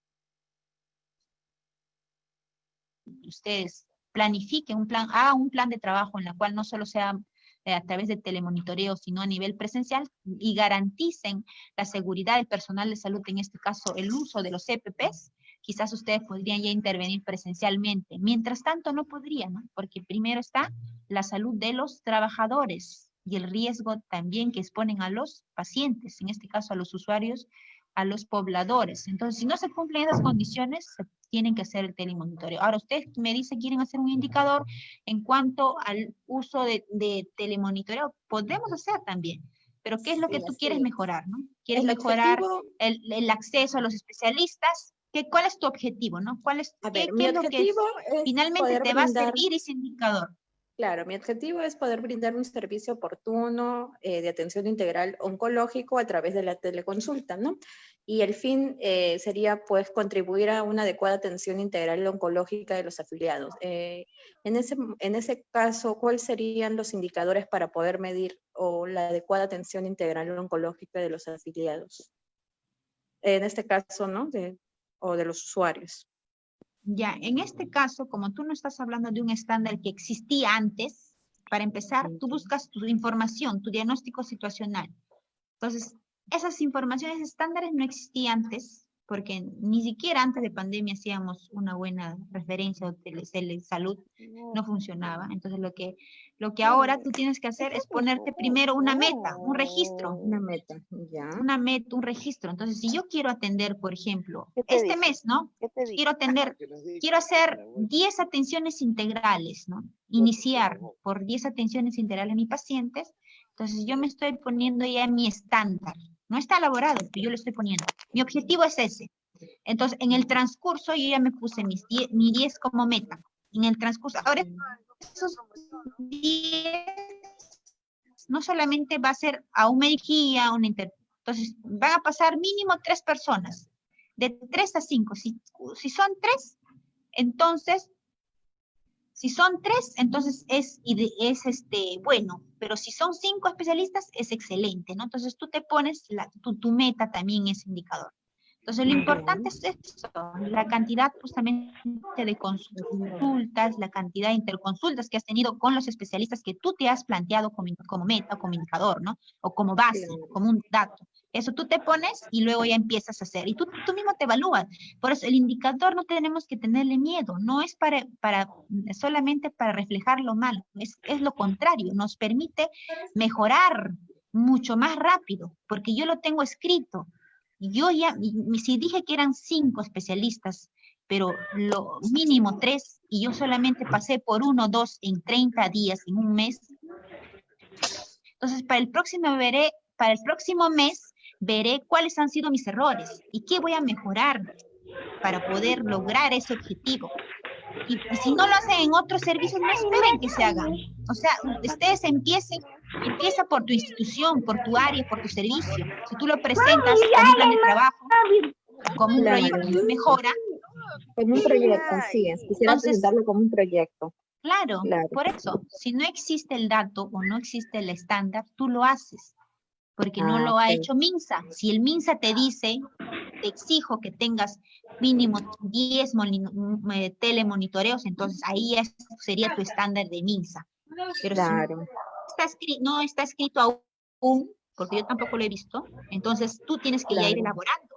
ustedes planifiquen hagan un plan de trabajo en la cual no solo sea a través de telemonitoreo, sino a nivel presencial, y garanticen la seguridad del personal de salud, en este caso el uso de los EPPs, quizás ustedes podrían ya intervenir presencialmente. Mientras tanto no podrían, ¿no? Porque primero está la salud de los trabajadores y el riesgo también que exponen a los pacientes, en este caso a los usuarios, a los pobladores. Entonces, si no se cumplen esas condiciones, se tienen que hacer el telemonitoreo. Ahora, ustedes me dicen, quieren hacer un indicador en cuanto al uso de telemonitoreo. Podemos hacer también, pero ¿qué es lo que tú quieres mejorar, no? ¿Quieres mejorar el acceso a los especialistas? ¿Cuál es tu objetivo, no? A ver, ¿Qué mi es lo que objetivo es finalmente poder te va a brindar, servir ese indicador? claro, mi objetivo es poder brindar un servicio oportuno de atención integral oncológico a través de la teleconsulta, ¿no? Y el fin sería, pues, contribuir a una adecuada atención integral oncológica de los afiliados. En ese caso, ¿cuáles serían los indicadores para poder medir la adecuada atención integral oncológica de los afiliados? En este caso, ¿no? O de los usuarios. Ya, en este caso, como tú no estás hablando de un estándar que existía antes, para empezar, tú buscas tu información, tu diagnóstico situacional. Entonces, esas informaciones estándares no existían antes, porque ni siquiera antes de pandemia hacíamos una buena referencia de salud, no funcionaba. Entonces, lo que ahora tú tienes que hacer es ponerte primero una meta, un registro. Una meta, ya. Una meta, un registro. Entonces, si yo quiero atender, por ejemplo, ¿Qué te este dice? mes, ¿no? ¿Qué te dice? Quiero hacer 10 atenciones integrales, ¿no? Iniciar por 10 atenciones integrales a mis pacientes. Entonces, yo me estoy poniendo ya mi estándar. No está elaborado, pero yo lo estoy poniendo. Mi objetivo es ese. Entonces, en el transcurso, yo ya me puse mi 10 como meta. En el transcurso, ahora esos 10 no solamente va a ser a un médico, a una entonces van a pasar mínimo 3 personas, de 3 a 5. Si son 3, entonces, es bueno, pero si son 5 especialistas, es excelente, ¿no? Entonces tú te pones, tu meta también es indicador. Entonces lo importante es eso, la cantidad justamente de consultas, la cantidad de interconsultas que has tenido con los especialistas que tú te has planteado como meta, como indicador, ¿no? O como base, como un dato. Eso tú te pones y luego ya empiezas a hacer. Y tú mismo te evalúas. Por eso el indicador no tenemos que tenerle miedo. No es solamente para reflejar lo malo. Es lo contrario. Nos permite mejorar mucho más rápido. Porque yo lo tengo escrito. Yo si dije que eran 5 especialistas, pero lo mínimo 3, y yo solamente pasé por 1 o 2 en 30 días, en un mes. Entonces, para el próximo mes, veré cuáles han sido mis errores y qué voy a mejorar para poder lograr ese objetivo. Y si no lo hacen en otros servicios, no esperen que se hagan. O sea, ustedes empieza por tu institución, por tu área, por tu servicio. Si tú lo presentas como un plan de trabajo, como un proyecto de mejora. Como un proyecto, así es. Quisiera presentarlo como un proyecto. Claro, por eso, si no existe el dato o no existe el estándar, tú lo haces, porque no lo ha hecho MINSA. Si el MINSA te dice, te exijo que tengas mínimo 10 telemonitoreos, entonces ahí sería tu estándar de MINSA. Pero si no está escrito aún, porque yo tampoco lo he visto, entonces tú tienes que ya ir elaborando.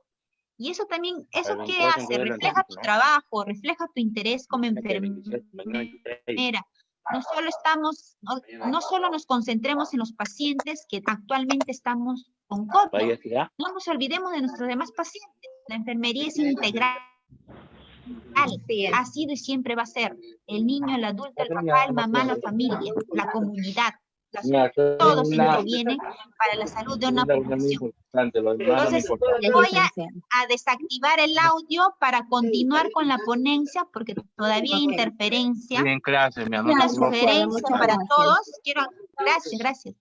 Y eso también, ¿eso qué hace? Refleja tu trabajo, refleja tu interés como enfermera. No solo nos concentremos en los pacientes que actualmente estamos con COVID. No nos olvidemos de nuestros demás pacientes. La enfermería es integral. Ha sido y siempre va a ser. El niño, el adulto, el papá, el mamá, la familia, la comunidad. Todos intervienen para la salud de una población. Entonces, voy a desactivar el audio para continuar con la ponencia, porque todavía hay interferencia. Una sugerencia para todos, gracias.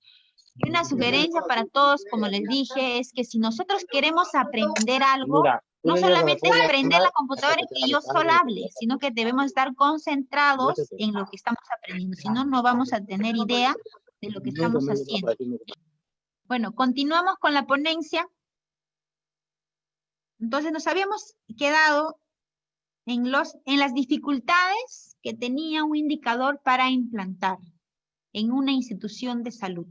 Una sugerencia para todos, como les dije, es que si nosotros queremos aprender algo, no solamente es prender la computadora y que yo solo hable, sino que debemos estar concentrados en lo que estamos aprendiendo. Si no, no vamos a tener idea de lo que estamos haciendo. Bueno, continuamos con la ponencia. Entonces nos habíamos quedado en las dificultades que tenía un indicador para implantar en una institución de salud.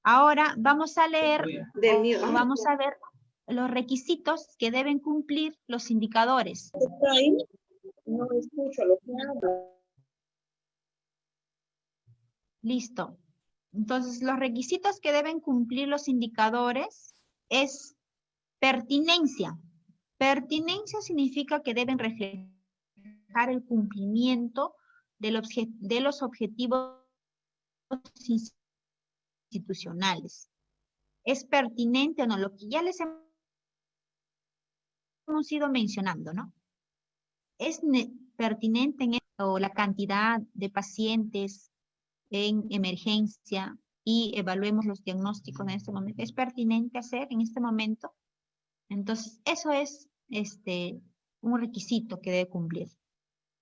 Ahora vamos a leer, vamos a ver los requisitos que deben cumplir los indicadores. No escucho lo que habla. Listo. Entonces, los requisitos que deben cumplir los indicadores es pertinencia. Pertinencia significa que deben reflejar el cumplimiento de los objetivos institucionales. ¿Es pertinente o no? Lo que ya les he hemos ido mencionando, ¿no? Es pertinente o la cantidad de pacientes en emergencia y evaluemos los diagnósticos en este momento. ¿Es pertinente hacer en este momento? Entonces, eso es un requisito que debe cumplir.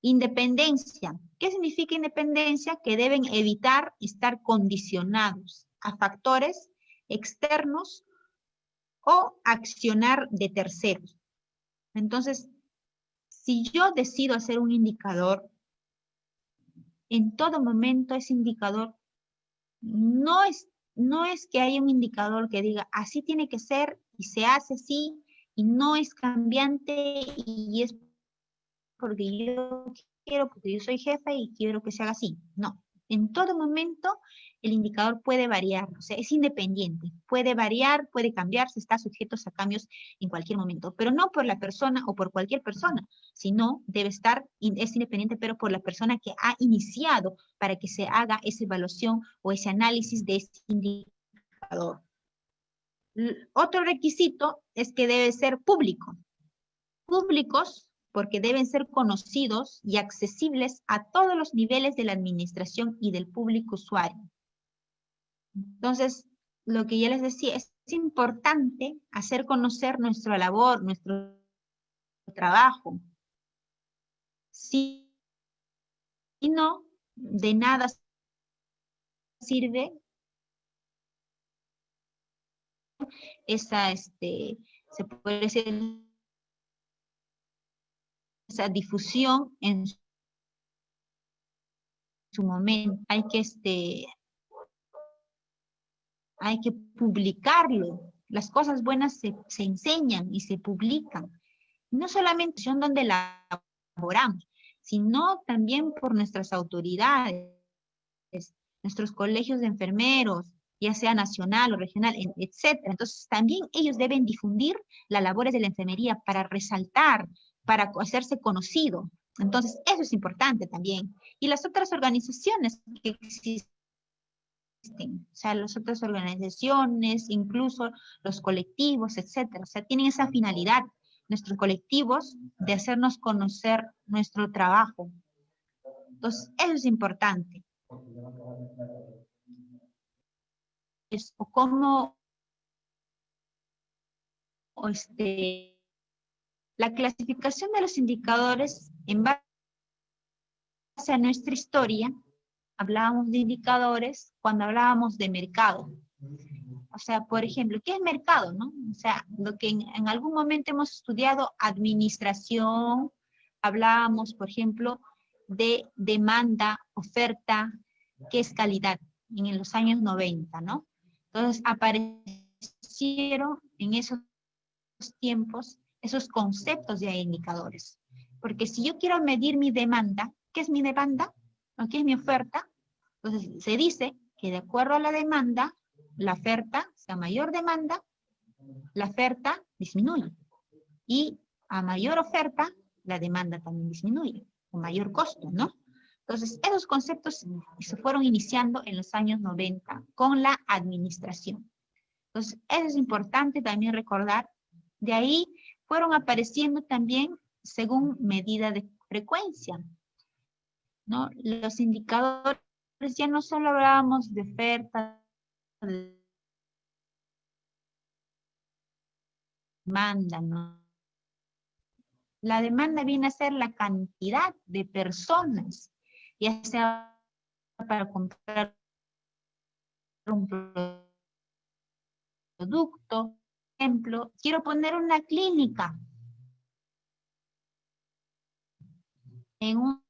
Independencia. ¿Qué significa independencia? Que deben evitar estar condicionados a factores externos o accionar de terceros. Entonces, si yo decido hacer un indicador, en todo momento ese indicador no es que haya un indicador que diga así tiene que ser y se hace así y no es cambiante y es porque yo quiero, porque yo soy jefe y quiero que se haga así. No, en todo momento el indicador puede variar, o sea, es independiente, puede variar, puede cambiarse, está sujeto a cambios en cualquier momento, pero no por la persona o por cualquier persona, sino debe estar, es independiente, pero por la persona que ha iniciado para que se haga esa evaluación o ese análisis de ese indicador. Otro requisito es que debe ser público. Públicos porque deben ser conocidos y accesibles a todos los niveles de la administración y del público usuario. Entonces, lo que ya les decía, es importante hacer conocer nuestra labor, nuestro trabajo. Si no, de nada sirve esa, se puede decir, esa difusión en su momento. Hay que publicarlo. Las cosas buenas se enseñan y se publican. No solamente son donde la elaboramos, sino también por nuestras autoridades, nuestros colegios de enfermeros, ya sea nacional o regional, etc. Entonces también ellos deben difundir las labores de la enfermería para resaltar, para hacerse conocido. Entonces eso es importante también. Y las otras organizaciones que existen, o sea, las otras organizaciones, incluso los colectivos, etcétera. O sea, tienen esa finalidad, nuestros colectivos, de hacernos conocer nuestro trabajo. Entonces, eso es importante. O cómo, la clasificación de los indicadores en base a nuestra historia. Hablábamos de indicadores cuando hablábamos de mercado. O sea, por ejemplo, ¿qué es mercado, no? O sea, lo que en algún momento hemos estudiado, administración, hablábamos, por ejemplo, de demanda, oferta, ¿qué es calidad? En los años 90, ¿no? Entonces, aparecieron en esos tiempos esos conceptos de indicadores. Porque si yo quiero medir mi demanda, ¿qué es mi demanda? ¿O qué es mi oferta? Entonces, se dice que de acuerdo a la demanda, la oferta, o sea, mayor demanda, la oferta disminuye. Y a mayor oferta, la demanda también disminuye, con mayor costo, ¿no? Entonces, esos conceptos se fueron iniciando en los años 90 con la administración. Entonces, eso es importante también recordar. De ahí fueron apareciendo también según medida de frecuencia, ¿no? Los indicadores, ya no solo hablábamos de oferta, de demanda, ¿no? La demanda viene a ser la cantidad de personas, ya sea para comprar un producto. Por ejemplo, quiero poner una clínica en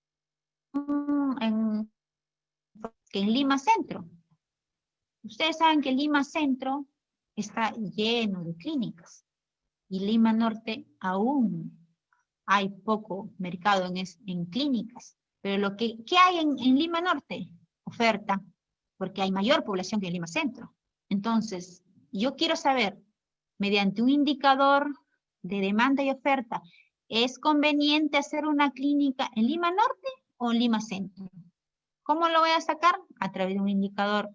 Lima Centro. Ustedes saben que Lima Centro está lleno de clínicas y Lima Norte aún hay poco mercado en clínicas. Pero ¿qué hay en Lima Norte? Oferta, porque hay mayor población que en Lima Centro. Entonces, yo quiero saber, mediante un indicador de demanda y oferta, ¿es conveniente hacer una clínica en Lima Norte o en Lima Centro? ¿Cómo lo voy a sacar? A través de un indicador,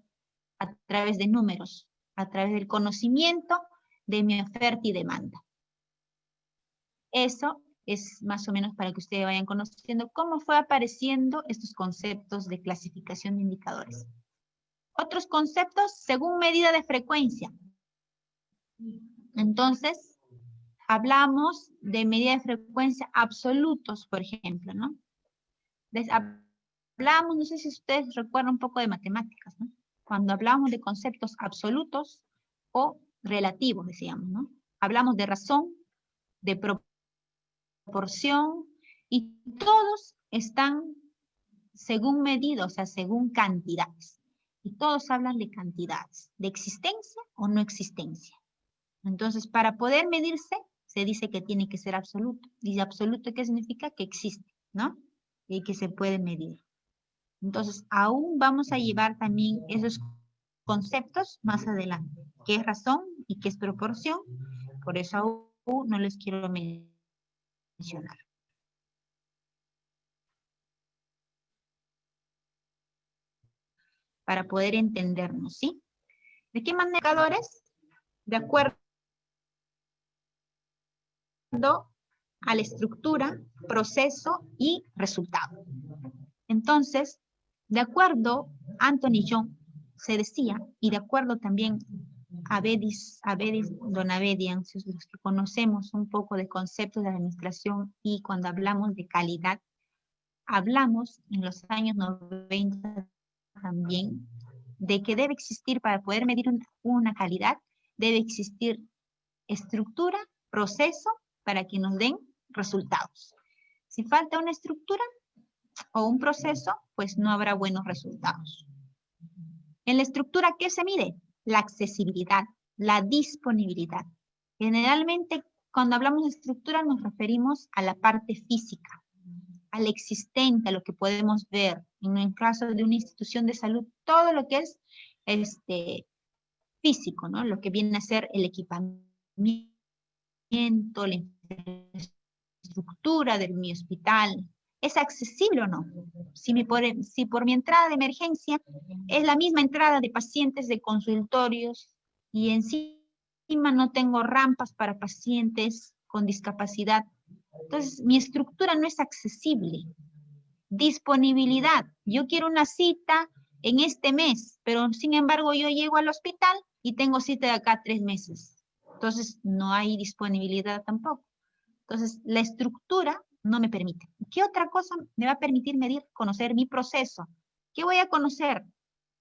a través de números, a través del conocimiento de mi oferta y demanda. Eso es más o menos para que ustedes vayan conociendo cómo fue apareciendo estos conceptos de clasificación de indicadores. Otros conceptos según medida de frecuencia. Entonces, hablamos de medida de frecuencia absolutos, por ejemplo, ¿no? Hablamos, no sé si ustedes recuerdan un poco de matemáticas, ¿no? Cuando hablamos de conceptos absolutos o relativos, decíamos, ¿no? Hablamos de razón, de proporción, y todos están según medida, o sea, según cantidades. Y todos hablan de cantidades, de existencia o no existencia. Entonces, para poder medirse, se dice que tiene que ser absoluto. ¿Y absoluto qué significa? Que existe, ¿no? Y que se puede medir. Entonces, aún vamos a llevar también esos conceptos más adelante. ¿Qué es razón y qué es proporción? Por eso aún no les quiero mencionar. Para poder entendernos, ¿sí? ¿De qué manera indicadores? De acuerdo a la estructura, proceso y resultado. Entonces, de acuerdo, Anthony John se decía, y de acuerdo también a Bedis Donavedian, los que conocemos un poco de conceptos de administración y cuando hablamos de calidad, hablamos en los años 90 también de que debe existir, para poder medir una calidad, debe existir estructura, proceso, para que nos den resultados. Si falta una estructura o un proceso, pues no habrá buenos resultados. En la estructura, ¿qué se mide? La accesibilidad, la disponibilidad. Generalmente, cuando hablamos de estructura, nos referimos a la parte física, al existente, a lo que podemos ver. En el caso de una institución de salud, todo lo que es físico, ¿no? Lo que viene a ser el equipamiento, la infraestructura de mi hospital, ¿es accesible o no? Si por mi entrada de emergencia es la misma entrada de pacientes de consultorios y encima no tengo rampas para pacientes con discapacidad, entonces mi estructura no es accesible. Disponibilidad, yo quiero una cita en este mes, pero sin embargo yo llego al hospital y tengo cita de acá a 3 meses. Entonces no hay disponibilidad tampoco. Entonces la estructura no me permite. ¿Qué otra cosa me va a permitir medir? Conocer mi proceso. ¿Qué voy a conocer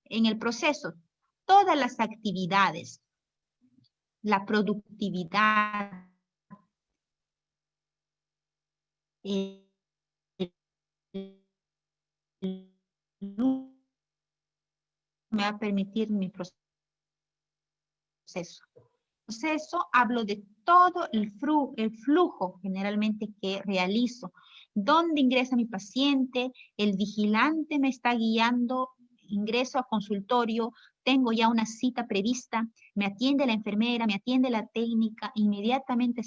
en el proceso? Todas las actividades, la productividad, me va a permitir mi proceso. Proceso, hablo de todo el flujo generalmente que realizo. ¿Dónde ingresa mi paciente? El vigilante me está guiando, ingreso a consultorio, tengo ya una cita prevista, me atiende la enfermera, me atiende la técnica, inmediatamente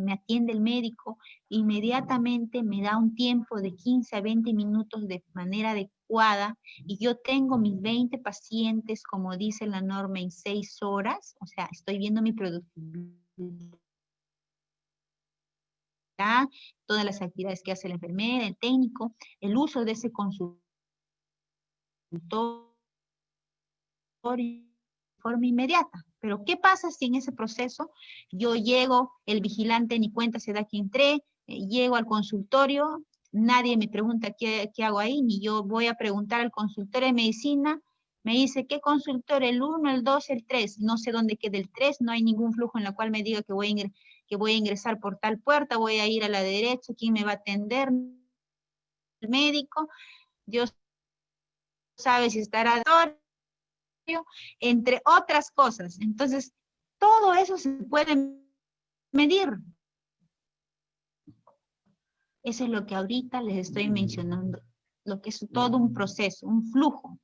me atiende el médico, inmediatamente me da un tiempo de 15 a 20 minutos de manera adecuada y yo tengo mis 20 pacientes, como dice la norma, en 6 horas, o sea, estoy viendo mi productividad, todas las actividades que hace la enfermera, el técnico, el uso de ese consultorio de forma inmediata. Pero ¿qué pasa si en ese proceso yo llego, el vigilante ni cuenta se da que entré, llego al consultorio, nadie me pregunta qué hago ahí, ni yo voy a preguntar al consultorio de medicina, me dice, ¿qué consultorio? El 1, el 2, el 3, no sé dónde queda el 3, no hay ningún flujo en la cual me diga que voy a ingresar por tal puerta, voy a ir a la derecha, ¿quién me va a atender? El médico, Dios sabe si estará entre otras cosas. Entonces, todo eso se puede medir. Eso es lo que ahorita les estoy mencionando, lo que es todo un proceso, un flujo.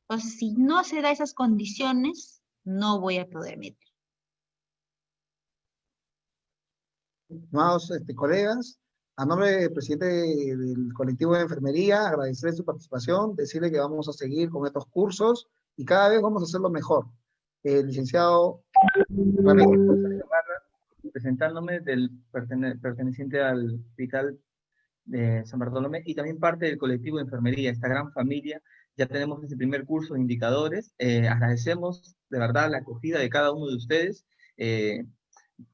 Entonces, si no se da esas condiciones, no voy a poder medir. Estimados colegas, a nombre del presidente del colectivo de enfermería, agradecerle su participación, decirle que vamos a seguir con estos cursos y cada vez vamos a hacerlo mejor. Licenciado Ramírez, presentándome perteneciente al Hospital de San Bartolomé y también parte del colectivo de enfermería, esta gran familia. Ya tenemos ese primer curso de indicadores. Agradecemos de verdad la acogida de cada uno de ustedes.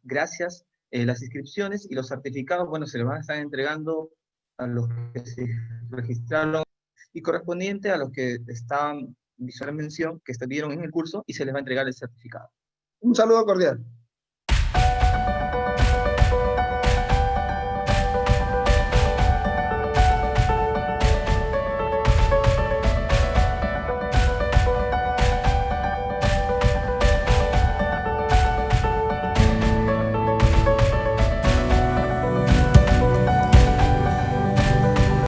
Gracias. Las inscripciones y los certificados, bueno, se les van a estar entregando a los que se registraron y correspondiente a los que estaban visual mención, que estuvieron en el curso, y se les va a entregar el certificado. Un saludo cordial.